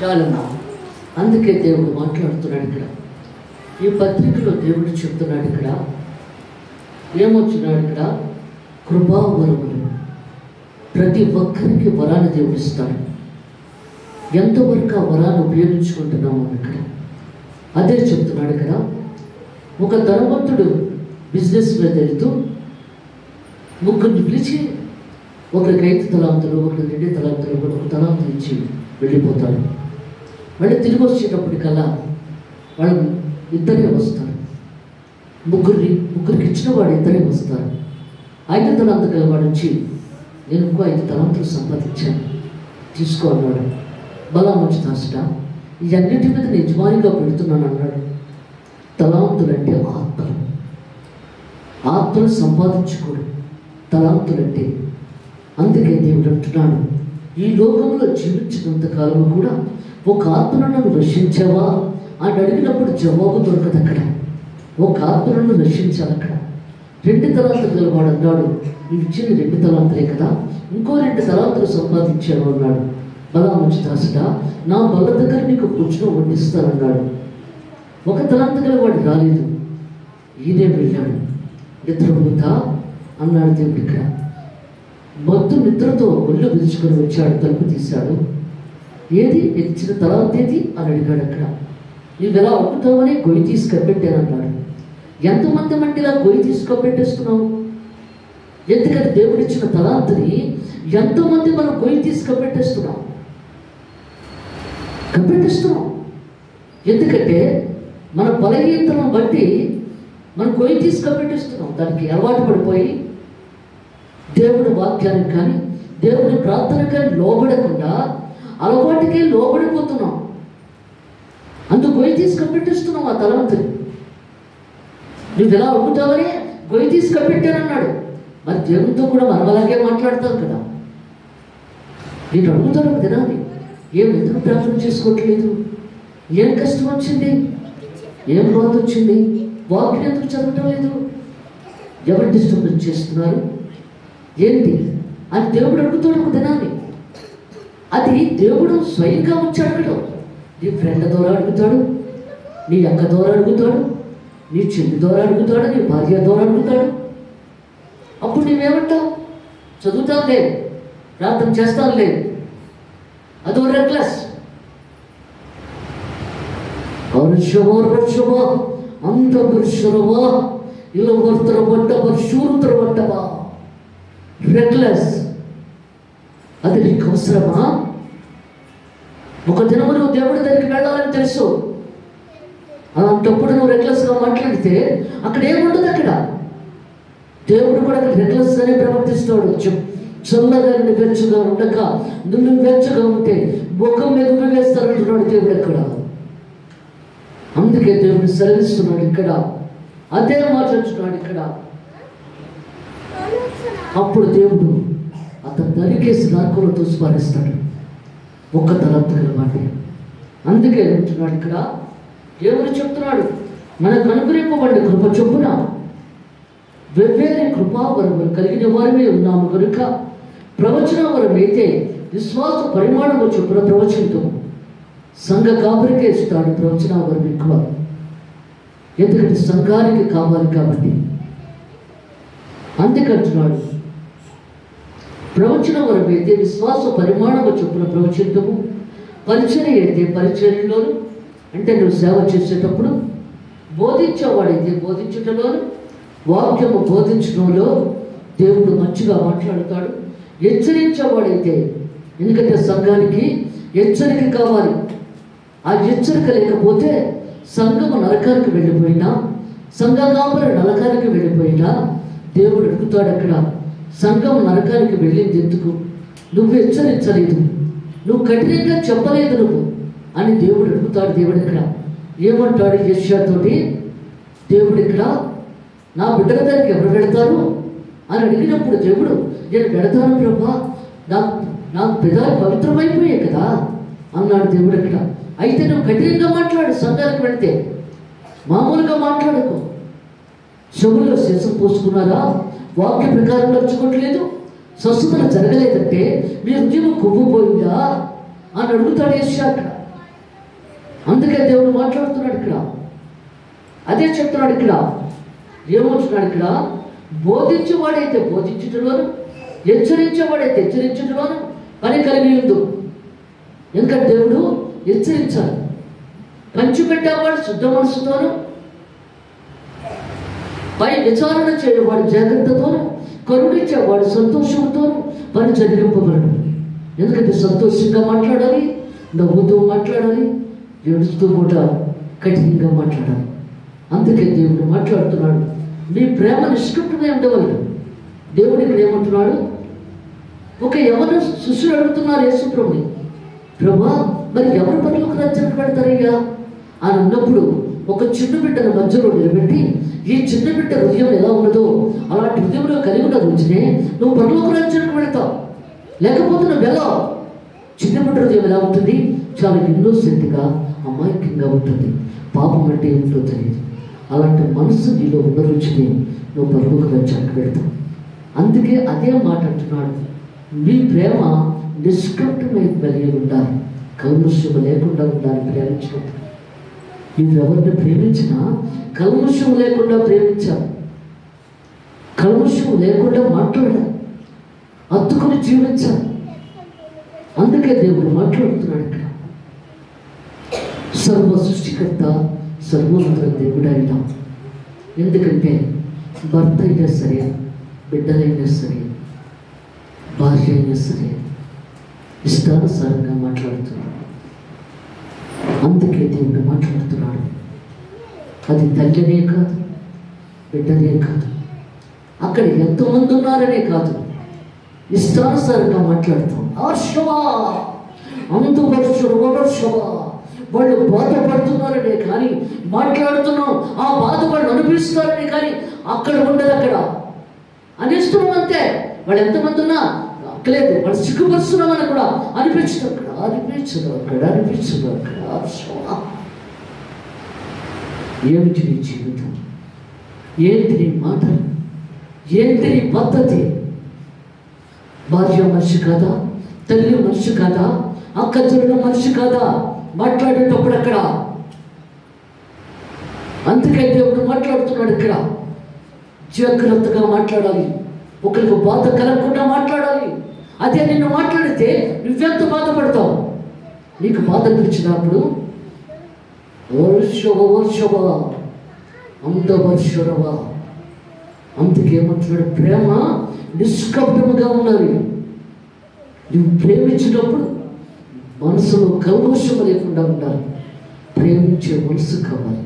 [SPEAKER 1] చాలన్నా. అందుకే దేవుడు మాట్లాడుతున్నాడు ఇక్కడ. ఈ పత్రికలో దేవుడు చెప్తున్నాడు ఇక్కడ, ఏమొచ్చినాడు ఇక్కడ, కృపావరములు. ప్రతి ఒక్కరికి వరాన్ని దేవుడు ఇస్తాడు. ఎంతవరకు ఆ వరాన్ని ఉపయోగించుకుంటున్నాము ఇక్కడ అదే చెప్తున్నాడు ఇక్కడ. ఒక ధనవంతుడు బిజినెస్ మీద వెళ్తూ ముగ్గురిని పిలిచి, ఒకరికి 5 తలాంతులు, ఒకరికి 2 తలాంతులు, ఒకరికి తలాంతులు ఇచ్చి వెళ్ళిపోతాడు. మళ్ళీ తిరిగి వచ్చేటప్పటికల్లా వాళ్ళు ఇద్దరే వస్తారు. ముగ్గురికి ఇచ్చిన వాడు ఇద్దరే వస్తారు. 5 తలాంతులు గలవాడు వచ్చి, నేను ఇంకో 5 తలాంతులు సంపాదించాను, తీసుకో అన్నాడు. బలా మంచి దాసుడ, ఇవన్నిటి మీద యజమానిగా పెడుతున్నాను అన్నాడు. తలాంతులంటే ఆత్మలు సంపాదించుకోడు తలాంతులంటే. అందుకే దేవుడు అంటున్నాడు, ఈ లోకంలో జీవించినంత కాలం కూడా ఒక ఆత్మను రక్షించావా అని అడిగినప్పుడు జవాబు దొరకదు అక్కడ. ఒక ఆత్మను రక్షించాలి అక్కడ. 2 తలాంతులు గలవాడు అన్నాడు, నీవు ఇచ్చిన 2 తలాంతులే కదా, ఇంకో 2 తలాంతులు సంపాదించాను అన్నాడు. బలా మంచి దాసుడా, నా బల్ల దగ్గర నీకు కూర్చుని వడ్డిస్తానన్నాడు. 1 తలాంతు గలవాడు రాలేదు, ఈయనే వెళ్ళాడు. నిద్రపోతా అన్నాడు దేవుడు ఇక్కడ. మొత్తం నిద్రతో ఒళ్ళు విరుచుకొని వచ్చాడు, తలుపు తీశాడు. ఏది ఇచ్చిన తలాంతు ఏది అని అడిగాడు అక్కడ. నువ్వు ఎలా అడుగుతావని గొయ్యి తీసి కప్పెట్టానన్నాడు. ఎంతమంది మంటిలా గొయ్యి తీసి కప్పెట్టేస్తున్నావు? ఎందుకంటే దేవుడు ఇచ్చిన తలాంతుని ఎంతోమంది మనం గొయ్యి తీసి కప్పెట్టేస్తున్నాం. ఎందుకంటే మన బలహీనతను బట్టి మనం గొయ్యి తీసి కప్పెట్టేస్తున్నాం. దానికి అలవాటు పడిపోయి దేవుడి వాక్యానికి కానీ దేవుడి ప్రార్థనకు కానీ లోబడకుండా అలవాటుకే లోబడిపోతున్నాం. అందుకు గొయ్యి తీసి కప్పెట్టేస్తున్నాం ఆ తలాంతుని. నువ్వు ఎలా అడుగుతావని గొయ్యి తీసి కప్పెట్టానన్నాడు. మరి దేవుడితో కూడా మనం అలాగే మాట్లాడతాం కదా. నేను అడుగుతాను దినాన్ని, ఎందుకు ప్రార్థన చేసుకోవట్లేదు? ఏం కష్టం వచ్చింది? ఏం బాధ వచ్చింది? వాక్యం ఎందుకు చదవటం లేదు? ఎవరు డిస్టర్బెన్స్ చేస్తున్నారు ఏంటి అని దేవుడు అడుగుతాడు ఒక దినాన్ని. అది దేవుడు స్వయంగా వచ్చాడు అక్కడ. నీ ఫ్రెండ్ ద్వారా అడుగుతాడు, నీ అక్క ద్వారా అడుగుతాడు, నీ చెల్లి ద్వారా అడుగుతాడు, నీ భార్య ద్వారా అడుగుతాడు. అప్పుడు నువ్వేమంటావు? చదువుతానులే, ప్రార్థన చేస్తానులే, అదో రెక్లెస్. అంత పురుషురవా ఇలా వర్తర పడ్డవా శూరుతర పడ్డవా రెక్లెస్. అది నీకు అవసరమా? ఒక దినము నువ్వు దేవుడి దగ్గరికి వెళ్ళాలని తెలుసు, అలాంటప్పుడు నువ్వు రెక్లెస్గా మాట్లాడితే అక్కడ ఏముండదు. అక్కడ దేవుడు కూడా అక్కడ రెక్లెస్గానే ప్రవర్తిస్తాడు. చల్లగా నుండి వెచ్చగా ఉండక నువ్వు వెచ్చగా ఉంటే ముఖం మీద వేస్తారంటున్నాడు దేవుడు అక్కడ. అందుకే దేవుడు సెలవిస్తున్నాడు ఇక్కడ, అదే మాట్లాడుతున్నాడు ఇక్కడ. అప్పుడు దేవుడు అతను నరికేసి నరకంలో స్మరిస్తాడు. 1 తలాంతు గలవాడు. అందుకే అంటున్నాడు ఇక్కడ, దేవుడు చెప్తున్నాడు, మనకు అనుగ్రహింపబడిన కృప చొప్పున వెవ్వేరే కృపావరములు కలిగిన వారమే ఉన్నాము కనుక ప్రవచన వరం అయితే విశ్వాస పరిమాణము చొప్పున ప్రవచించము. సంఘ కాపురికే ఇస్తాడు ప్రవచన వరం ఎక్కువ, ఎందుకంటే సంఘానికి కావాలి కాబట్టి. అందుకంటున్నాడు ప్రవచన వరం అయితే విశ్వాస పరిమాణము చొప్పున ప్రవచించము. పరిచర్య అయితే పరిచర్యలోను, అంటే నువ్వు సేవ చేసేటప్పుడు, బోధించేవాడైతే బోధించటంలోను, వాక్యము బోధించడంలో దేవుడు మంచిగా మాట్లాడతాడు. హెచ్చరించేవాడైతే, ఎందుకంటే సంఘానికి హెచ్చరిక కావాలి. ఆ హెచ్చరిక లేకపోతే సంఘము నరకానికి వెళ్ళిపోయినా, సంఘ కాపురి నరకానికి వెళ్ళిపోయినా దేవుడు అడుగుతాడు అక్కడ, సంఘం నరకానికి వెళ్ళింది ఎందుకు? నువ్వు హెచ్చరించలేదు, నువ్వు కఠినంగా చెప్పలేదు నువ్వు అని దేవుడు అడుగుతాడు. దేవుడు ఇక్కడ ఏమంటాడు యెషయాతోటి? దేవుడు ఇక్కడ నా బిడ్డల దగ్గరికి ఎవరు పెడతారు అని అడిగినప్పుడు దేవుడు, నేను పెడతాను ప్రభా, నాకు పెదాలు పవిత్రమైపోయాయి కదా అన్నాడు దేవుడు ఇక్కడ. అయితే నువ్వు కఠినంగా మాట్లాడు, సంఘానికి వెళితే మామూలుగా మాట్లాడుకో. చెవుల్లో శేషం పోసుకున్నారా? వాక్య ప్రకారం నడుచుకోవట్లేదు, స్వస్థతలు జరగలేదంటే మీ ఉద్యమం కొవ్వుపోయిందా అని అడుగుతాడు యెషయా అక్కడ. అందుకే దేవుడు మాట్లాడుతున్నాడు ఇక్కడ, అదే చెప్తున్నాడు ఇక్కడ. ఏమవుతున్నాడు ఇక్కడ? బోధించేవాడైతే బోధించటంలోను, హెచ్చరించేవాడైతే హెచ్చరించటంలోను పని కలిగి ఉంది. ఎందుకంటే దేవుడు హెచ్చరించాలి. పంచిపెట్టేవాడు శుద్ధ మనసుతోను, పై విచారణ చేయవాడు జాగ్రత్తతోను, కరుణించేవాడు సంతోషంతోను పని జరిగింపబడడు. ఎందుకంటే సంతోషంగా మాట్లాడాలి, నవ్వుతూ మాట్లాడాలి, ఏడుస్తూ కూడా కఠినంగా మాట్లాడాలి. అందుకే దేవుడు మాట్లాడుతున్నాడు, నీ ప్రేమ నిష్కృతమై ఉండవలను. దేవుడు ఇక్కడ ఏమంటున్నాడు? ఒక యవన శిష్యుడు అడుగుతున్నారు యేసుప్రభుని, ప్రభా మరి ఎవరు పరలోక రాజ్యానికి పెడతారయ్యా అని అన్నప్పుడు ఒక చిన్న బిడ్డను మధ్యలో నిలబెట్టి, ఈ చిన్న బిడ్డ హృదయం ఎలా ఉన్నదో అలాంటి హృదయంలో కలిగి ఉన్న రుచినే నువ్వు పరలోక రాజ్యానికి వెళతావు, లేకపోతే నువ్వు వెళ్ళావు. చిన్న బిడ్డ హృదయం ఎలా ఉంటుంది? చాలా ఇన్నోసెంట్గా, అమాయకంగా ఉంటుంది. పాపం అంటే ఏమిటో తెలియదు. అలాంటి మనసు నీలో ఉన్న రుచిని నువ్వు పరలోక రాజ్యానికి వెళ్తావు. అందుకే అదే మాట అంటున్నాడు, మీ ప్రేమ నిష్కపటమైన కలిగి ఉండాలి, కల్మషం లేకుండా ఉండాలి. ప్రేమించినప్పుడు మీరు ఎవరిని ప్రేమించినా కల్మషం లేకుండా ప్రేమించాలి, కల్మషం లేకుండా మాట్లాడాలి, అత్తుకుని జీవించాలి. అందుకే దేవుడు మాట్లాడుతున్నాడు ఇక్కడ. సర్వ సృష్టికర్త సర్వోన్నత దేవుడు అయినా, ఎందుకంటే భర్త అయినా సరే, బిడ్డలైనా సరే, భార్య అయినా సరే ఇష్టానుసారంగా మాట్లాడుతున్నాడు. అందుకే దేవుడు మాట్లాడుతున్నాడు. అది తల్లినే కాదు, బిడ్డనే కాదు, అక్కడ ఎంతమంది ఉన్నారనే కాదు, ఇష్టానుసారంగా మాట్లాడుతాం. ఆర్షవా అందు వర్షవా, వాళ్ళు బాధపడుతున్నారనే కానీ మాట్లాడుతున్నాం, ఆ బాధ వాళ్ళు అనిపిస్తారనే కానీ అక్కడ ఉండదు. అక్కడ అనిస్తున్నాం అంతే. వాళ్ళు ఎంతమంది ఉన్నా లేదు, వాళ్ళు సిగ్గుపరుస్తున్నామని కూడా అనిపించదు. అక్కడ ఏమిటి నీ జీవితం? ఏంటి నీ మాట? ఏంటి నీ పద్ధతి? భార్య మనిషి కాదా? తల్లి మనిషి కాదా? అక్క చెల్లెల మనిషి కాదా మాట్లాడేటప్పుడు అక్కడ? అందుకే దేవుడు మాట్లాడుతున్నాడు ఇక్కడ, జాగ్రత్తగా మాట్లాడాలి, ఒకరికి బాధ కలగకుండా మాట్లాడాలి. అదే నిన్ను మాట్లాడితే నువ్వెంత బాధపడతావు? నీకు బాధ పిలిచినప్పుడు అంతవర్షుడవా. అందుకేమంటున్నాడు? ప్రేమ నిష్కపటముగా ఉండాలి. నువ్వు ప్రేమించినప్పుడు మనసులో కల్మషం లేకుండా ఉండాలి, ప్రేమించే మనసు కావాలి.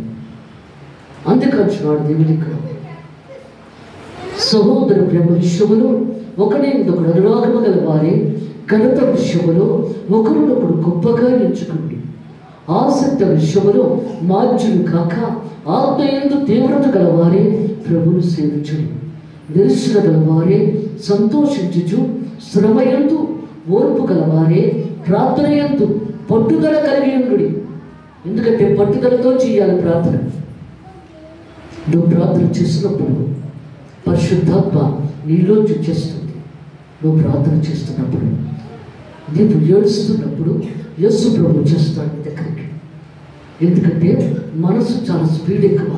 [SPEAKER 1] అందుకంటున్నాడు దేవుడు ఇక్కడ, సహోదర ప్రేమ విషయములో ఒకరినొకడు అనురాగము గల వారే, ఘనత విషయములో ఒకరినొకడు గొప్పగా ఎంచుకోండి, ఆసక్తి విషయములో మాధ్యులు కాక ఆత్మయందు తీవ్రత గలవారే ప్రభువును సేవించుడి, నిరీక్షణ గలవారే సంతోషించుచు, శ్రమయందు ఓర్పు గలవారే ప్రార్థనయందు పట్టుదల కలిగి ఉండుడి. ఎందుకంటే పట్టుదలతో చేయాలి ప్రార్థన. నువ్వు ప్రార్థన చేసినప్పుడు పరిశుద్ధాత్మ నీలో చూచేస్తుంది. నువ్వు ప్రార్థన చేస్తున్నప్పుడు, నీవు ఏడుస్తున్నప్పుడు యేసు ప్రభు చేస్తాడు నీ దగ్గరికి. ఎందుకంటే మనసు చాలా స్పీడ్ ఎక్కువ,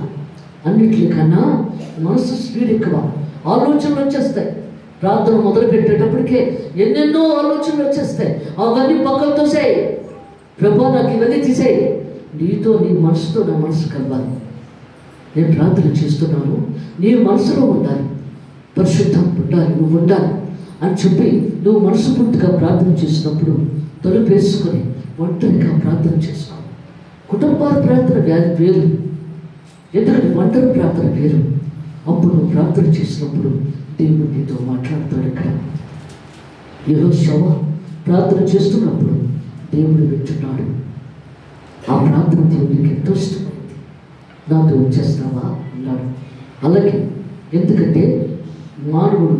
[SPEAKER 1] అన్నిటికన్నా మనసు స్పీడ్ ఎక్కువ. ఆలోచనలు వచ్చేస్తాయి. ప్రార్థన మొదలు పెట్టేటప్పటికే ఎన్నెన్నో ఆలోచనలు వచ్చేస్తాయి. అవన్నీ పక్కన తోసేయి. ప్రభు నాకు ఇవన్నీ తీసేయి. నీతో నీ మనసుతో నా మనసు కలవాలి. నేను ప్రార్థన చేస్తున్నాను, నీ మనసులో ఉండాలి, పరిశుద్ధం ఉండాలి, నువ్వు ఉండాలి అని చెప్పి నువ్వు మనసుపూర్తిగా ప్రార్థన చేసినప్పుడు తలుపు వేసుకొని ఒంటరిగా ప్రార్థన చేసుకో. కుటుంబాల ప్రార్థన వేరు, ఎందుకంటే ఒంటరి ప్రార్థన వేరు. అప్పుడు నువ్వు ప్రార్థన చేసినప్పుడు దేవుడు నీతో మాట్లాడతాడు. ఇక్కడ యెహోషువ ప్రార్థన చేస్తున్నప్పుడు దేవుడు వింటున్నాడు. ఆ ప్రార్థన దేవుడికి ఎంతో ఇష్టమైంది. నాతో వచ్చేస్తావా అన్నాడు. అలాగే ఎందుకంటే మానవుడు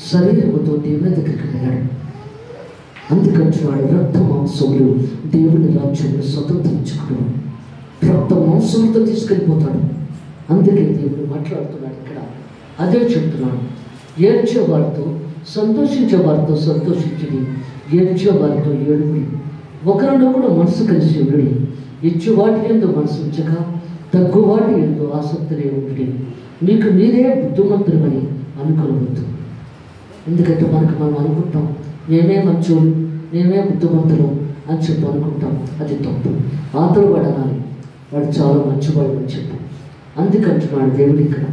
[SPEAKER 1] శరీరముతో దేవుని దగ్గరికి వెళ్ళాడు. అందుకంటున్నాడు, రక్త మాంసములు దేవుని రాజ్యంలో స్వతంత్రించుకున్నాడు. రక్త మాంసములతో తీసుకెళ్ళిపోతాడు. అందుకే దేవుడు మాట్లాడుతున్నాడు ఇక్కడ. అదే చెప్తున్నాడు, ఏడ్చే వారితో సంతోషించే వారితో సంతోషించుడి, ఏడ్చే వారితో ఏడుగుడి, ఒకరినొకడు మనసు కలిసి ఉండుడి, ఇచ్చు వాటి ఎందు మనసు ఉంచక తగ్గు వాటి ఎందు ఆసక్తినే ఉండుడి, మీకు మీరే బుద్ధిమంతులమని అనుకోవద్దు. ఎందుకంటే మనం అనుకుంటాం నేనే మంచోడు, నేనే బుద్ధిమంతులు అని చెప్పి అనుకుంటాం. అది తప్పు. ఆతలు పడాలి, వాడు చాలా మంచివాడు అని చెప్పి. అందుకంటున్నాడు దేవుడు ఇక్కడ,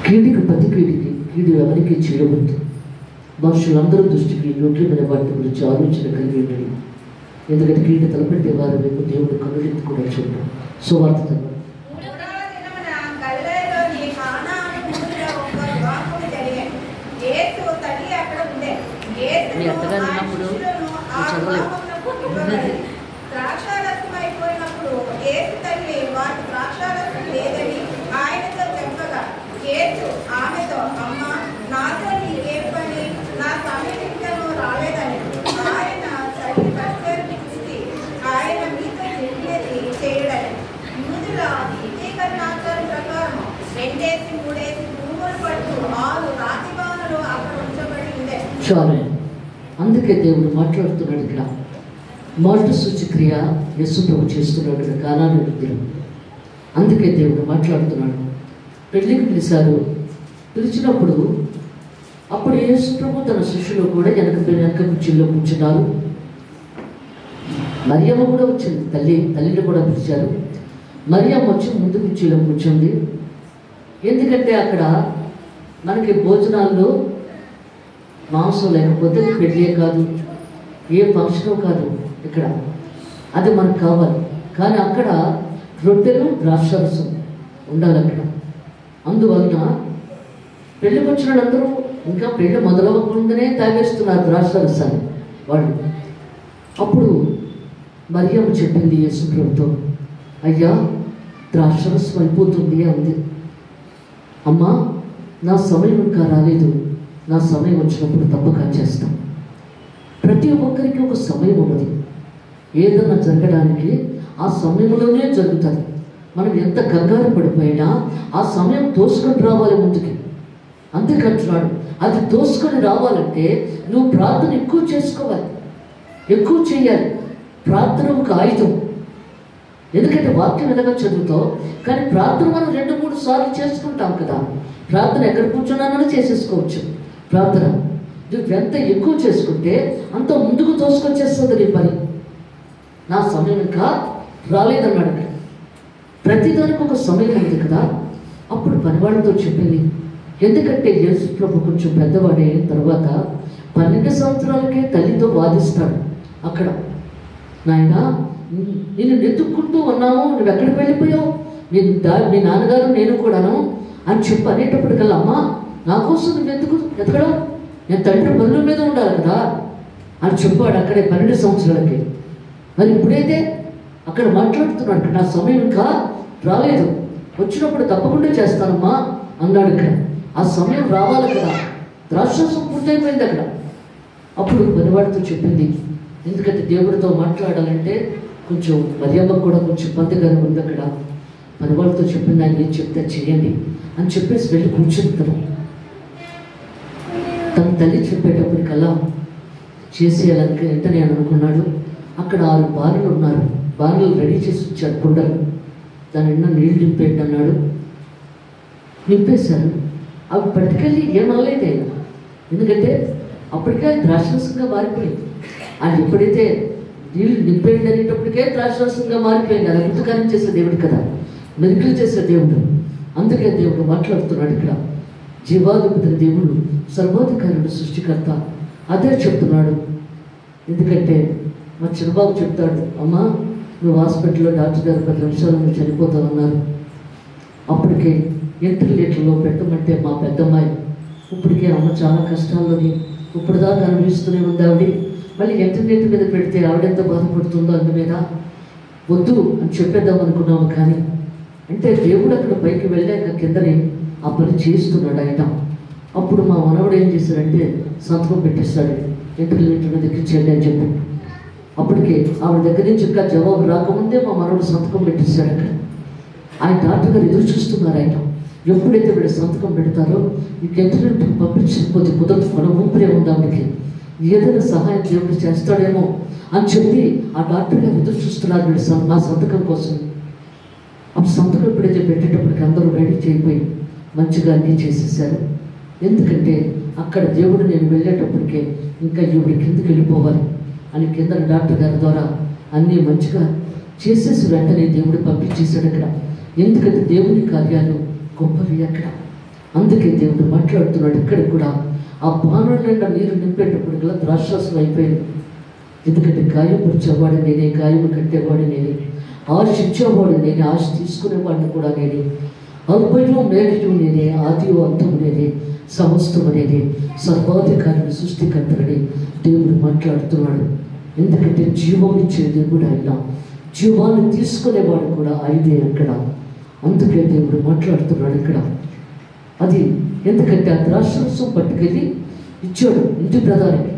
[SPEAKER 1] కీడికి ప్రతి కీడు ఎవరికి చేయవద్దు, మనుషులందరూ దృష్టికి యోగ్యమైన వాటి గురించి ఆలోచన కలిగి ఉండండి. ఎందుకంటే కీడు తలపెట్టే వారి వైపు దేవుడు కనులెత్తి కూడా చూడడం. సువార్త
[SPEAKER 2] ఆమెతో అమ్మ నాతో నీకేం పని, నా సమీపంలో రాలేదని ఆయన తల్లి పరిశీలించి ఆయన మీతో చెప్పేది చేయడని. యూదుల శుద్ధీకరణాచారం ప్రకారం 2-3 భూములు పట్టు 6 రాతి భవనాలు అక్కడ ఉంచబడి ఉండే.
[SPEAKER 1] చాలు. అందుకే దేవుడు మాట్లాడుతున్నాడు ఇక్కడ. మొదటి సూచక్రియ యేసు ప్రభు చేస్తున్నాడు ఇక్కడ కానాను వృద్ధిలో. అందుకే దేవుడు మాట్లాడుతున్నాడు. పెళ్ళికి పిలిచారు. పిలిచినప్పుడు అప్పుడు యేసు ప్రభు తన శిష్యులు కూడా వెనక కుర్చీలో కూర్చున్నారు. మరియమ్మ కూడా వచ్చింది. తల్లిని కూడా పిలిచారు. మరియమ్మ వచ్చి ముందు కుర్చీలో కూర్చుంది. ఎందుకంటే అక్కడ మనకి భోజనాల్లో మాంసం లేకపోతే పెళ్ళే కాదు, ఏ ఫంక్షను కాదు ఇక్కడ. అది మనకు కావాలి. కానీ అక్కడ రొట్టెలు ద్రాక్షరసం ఉండాలి అక్కడ. అందువలన పెళ్ళికి వచ్చిన వాళ్ళందరూ ఇంకా పెళ్ళి మొదలవ్వకుండానే తాగేస్తున్నారు ద్రాక్షరసాన్ని వాళ్ళు. అప్పుడు మరియమ్మ చెప్పింది యేసు ప్రభుతో, అయ్యా ద్రాక్షరసం అయిపోతుంది అంది. అమ్మా నా సమయం ఇంకా రాలేదు, నా సమయం వచ్చినప్పుడు తప్పక చేస్తాం. ప్రతి ఒక్కరికి ఒక సమయం ఉన్నది. ఏదైనా జరగడానికి ఆ సమయంలోనే జరుగుతుంది. మనం ఎంత కంగారు పడిపోయినా ఆ సమయం తోసుకొని రావాలి ముందుకి. అందుకంటున్నాడు, అది తోసుకొని రావాలంటే నువ్వు ప్రార్థన ఎక్కువ చేసుకోవాలి, ఎక్కువ చేయాలి. ప్రార్థన ఒక ఆయుధం. ఎందుకంటే వాక్యం ఎలాగో చదువుతావు, కానీ ప్రార్థన మనం 2-3 సార్లు చేసుకుంటాం కదా. ప్రార్థన ఎక్కడ కూర్చున్నానని చేసేసుకోవచ్చు. ప్రార్థన నువ్వు ఎంత ఎక్కువ చేసుకుంటే అంత ముందుకు తోసుకొచ్చేస్తుంది నీ పని. నా సమయం ఇంకా రాలేదన్నాడు. ప్రతిదానికి ఒక సమయం ఉంది కదా. అప్పుడు పనివాడితో చెప్పింది, ఎందుకంటే యేసు ప్రభు కొంచెం పెద్దవాడే తర్వాత 12 సంవత్సరాలకే తల్లితో వాదిస్తాడు. అక్కడ నాయనా నేను వెతుక్కుంటూ ఉన్నాము, నువ్వు ఎక్కడికి వెళ్ళిపోయావు, మీ నాన్నగారు నేను కూడాను అని చెప్పి అనేటప్పటికల్లా, అమ్మ నా కోసం నువ్వు ఎతకడం, నేను తండ్రి పనుల మీద ఉండాలి కదా అని చెప్పాడు అక్కడే 12 సంవత్సరాలకి. మరి ఇప్పుడైతే అక్కడ మాట్లాడుతున్నాడు, నా సమయం ఇంకా రాలేదు, వచ్చినప్పుడు తప్పకుండా చేస్తానమ్మా అన్నాడు. ఇక్కడ ఆ సమయం రావాలి కదా. ద్రాక్షరసం పూర్తయిపోయింది అక్కడ. అప్పుడు పనివాడితో చెప్పింది, ఎందుకంటే దేవుడితో మాట్లాడాలంటే కొంచెం మరియమ్మకు కూడా కొంచెం పంతగానే ఉంది అక్కడ. పని వాళ్ళతో చెప్పింది ఆయన ఏం చెప్తే చేయండి అని చెప్పేసి వెళ్ళి కూర్చుంటారు. తన తల్లి చెప్పేటప్పటికల్లా చేసేయాలని వెంటనే అని అనుకున్నాడు. అక్కడ 6 బాణలు ఉన్నారు, బాణలు రెడీ చేసి ఇచ్చారు కుండలు, దాని నిండా నీళ్ళు నింపేయండి అన్నాడు. నింపేశారు. అవి పట్టుకెళ్ళి ఏమనలేదు ఆయన, ఎందుకంటే అప్పటికే ద్రాక్షరసంగా మారిపోయింది. ఆయన ఎప్పుడైతే నీళ్ళు నింపేయండి అనేటప్పటికే ద్రాక్షరసంగా మారిపోయింది. అది అద్భుతకార్యం చేసే దేవుడు కదా, మెరుకులు చేసే దేవుడు. అందుకే దేవుడు మాట్లాడుతున్నాడు ఇక్కడ. జీవాధిపతి దేవుడు, సర్వాధికారుడు, సృష్టికర్త అదే చెప్తున్నాడు. ఎందుకంటే మా చిన్నబాబు చెప్తాడు, అమ్మా నువ్వు హాస్పిటల్లో డాక్టర్ గారు 10 నిమిషాలు నువ్వు చనిపోతావన్నారు. అప్పటికే వెంటిలేటర్లో పెట్టమంటే మా పెద్దమ్మాయి ఇప్పటికే అమ్మ చాలా కష్టాల్లోని ఇప్పుడు దాకా అనుభవిస్తూనే ఉంది ఆవిడ. మళ్ళీ వెంటిలేటర్ మీద పెడితే ఆవిడెంత బాధపడుతుందో అందు మీద వద్దు అని చెప్పేద్దాం అనుకున్నాము. కానీ అంటే దేవుడు అక్కడ పైకి వెళ్ళాక కిందనే ఆ పని చేస్తున్నాడు ఆయన. అప్పుడు మా మనవడు ఏం చేశాడంటే సంతకం పెట్టేస్తాడు, వెంటిలేటర్ మీద ఎక్కించండి అని చెప్పి. అప్పటికే ఆవిడ దగ్గర నుంచి ఇంకా జవాబు రాకముందే మా మనవడు సంతకం పెట్టేశాడు అక్కడ. ఆయన డాక్టర్ గారు ఎదురు చూస్తున్నారు. ఆయన ఎప్పుడైతే వీడు సంతకం పెడతారో ఈ వెంటిలేటర్ పంపించకపోతే కుదరదు, మన ఊపిరే ఉంది ఆవిడకి, ఏదైనా సహాయం దేవుడు చేస్తాడేమో అని చెప్పి ఆ డాక్టర్ గారు ఎదురు చూస్తున్నారు వీడు నా సంతకం కోసం. ఆ సంతకం ఎప్పుడైతే పెట్టేటప్పటికి అందరూ రెడీ చేయిపోయి మంచిగా అన్నీ చేసేసారు. ఎందుకంటే అక్కడ దేవుడు నేను వెళ్ళేటప్పటికే ఇంకా ఈవిడ కిందకి వెళ్ళిపోవాలి అని కింద డాక్టర్ గారి ద్వారా అన్నీ మంచిగా చేసేసి వెంటనే దేవుడు పంపించేశాడు అక్కడ. ఎందుకంటే దేవుని కార్యాలు గొప్పవి అక్కడ. అందుకే దేవుడు మాట్లాడుతున్నాడు ఇక్కడ కూడా. ఆ బాణం నిండా నీరు నింపేటప్పటికల్లా ద్రాక్షరసం అయిపోయింది. ఎందుకంటే గాయపరిచేవాడు నేనే, గాయము కట్టేవాడు నేనే, ఆశ ఇచ్చేవాడు నేనే, ఆశ తీసుకునేవాడిని కూడా నేనే, అల్పయు మేలు నేనే, ఆదియు అంతము నేనే, సమస్తము నేనే, సర్వాధికారిని సృష్టికర్తని దేవుడు మాట్లాడుతున్నాడు. ఎందుకంటే జీవం ఇచ్చే దేవుడు ఆయన, జీవాన్ని తీసుకునేవాడు కూడా ఆయనే అక్కడ. అందుకే దేవుడు మాట్లాడుతున్నాడు ఇక్కడ. అది ఎందుకంటే ఆ ద్రాక్షరసం పట్టుకెళ్ళి ఇచ్చాడు ఇంటి ప్రధానికి.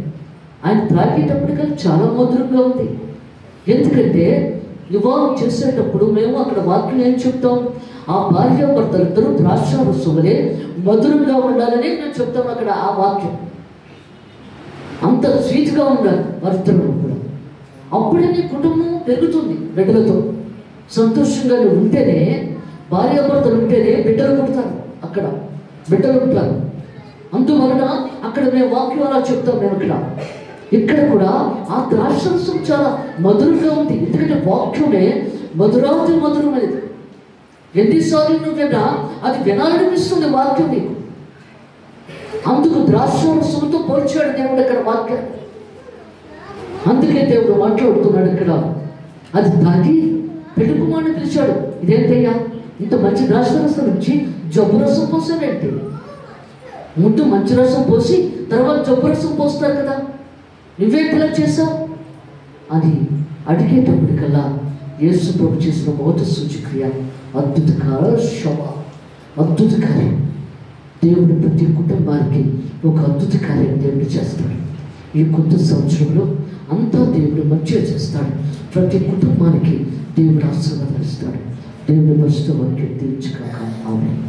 [SPEAKER 1] ఆయన త్రాగేటప్పటికీ చాలా మధురంగా ఉంది. ఎందుకంటే వివాహం చేసేటప్పుడు మేము అక్కడ వాక్యం ఏం చెప్తాం, ఆ భార్యాభర్తలిద్దరూ ద్రాక్షారసం వలె మధురంగా ఉండాలని మేము చెప్తాం అక్కడ. ఆ వాక్యం అంత స్వీట్గా ఉండాలి వారిద్దరు కూడా. అప్పుడే నీ కుటుంబం పెరుగుతుంది, బిడ్డలతో సంతోషంగా ఉంటేనే, భార్యాభర్తలు ఉంటేనే బిడ్డలు పుడతారు, అక్కడ బిడ్డలు ఉంటారు. అందువలన అక్కడ మేము వాక్యం అలా చెప్తాం. మేము ఇక్కడ కూడా ఆ ద్రాక్షరసం చాలా మధురంగా ఉంది. ఎందుకంటే వాక్యమే మధురావతి మధురమైనది. ఎన్నిసార్లు నువ్వు విన్నా అది వినాలనిపిస్తుంది వాక్యం నీకు. అందుకు ద్రాక్షరసంతో పోల్చాడు దేవుడు ఇక్కడ వాక్యం. అందుకే దేవుడు మాట్లాడుతున్నాడు ఇక్కడ. అది తాగి పెళ్లి కుమారుని పిలిచాడు. ఇదేంటయ్యా ఇంత మంచి ద్రాక్షరసం నుంచి జబ్బు రసం పోసావేంటి? ముందు మంచి రసం పోసి తర్వాత జబ్బు రసం పోస్తారు కదా, నువ్వేంటిలా చేసావు అని అడిగేటప్పటికల్లా యేసు ప్రభు చేసిన మొదటి సూచక్రియ అద్భుత కార్యం. దేవుడు ప్రతి కుటుంబానికి ఒక అద్భుత కార్యం దేవుడు చేస్తాడు. ఈ కొత్త సంవత్సరంలో అంతా దేవుడు మంచిగా చేస్తాడు. ప్రతి కుటుంబానికి దేవుడు ఆశీర్వాదాలు ఇస్తాడు. దేవుడు పరిశుద్ధ వాక్యం తీర్చుగాక. ఆమేన్.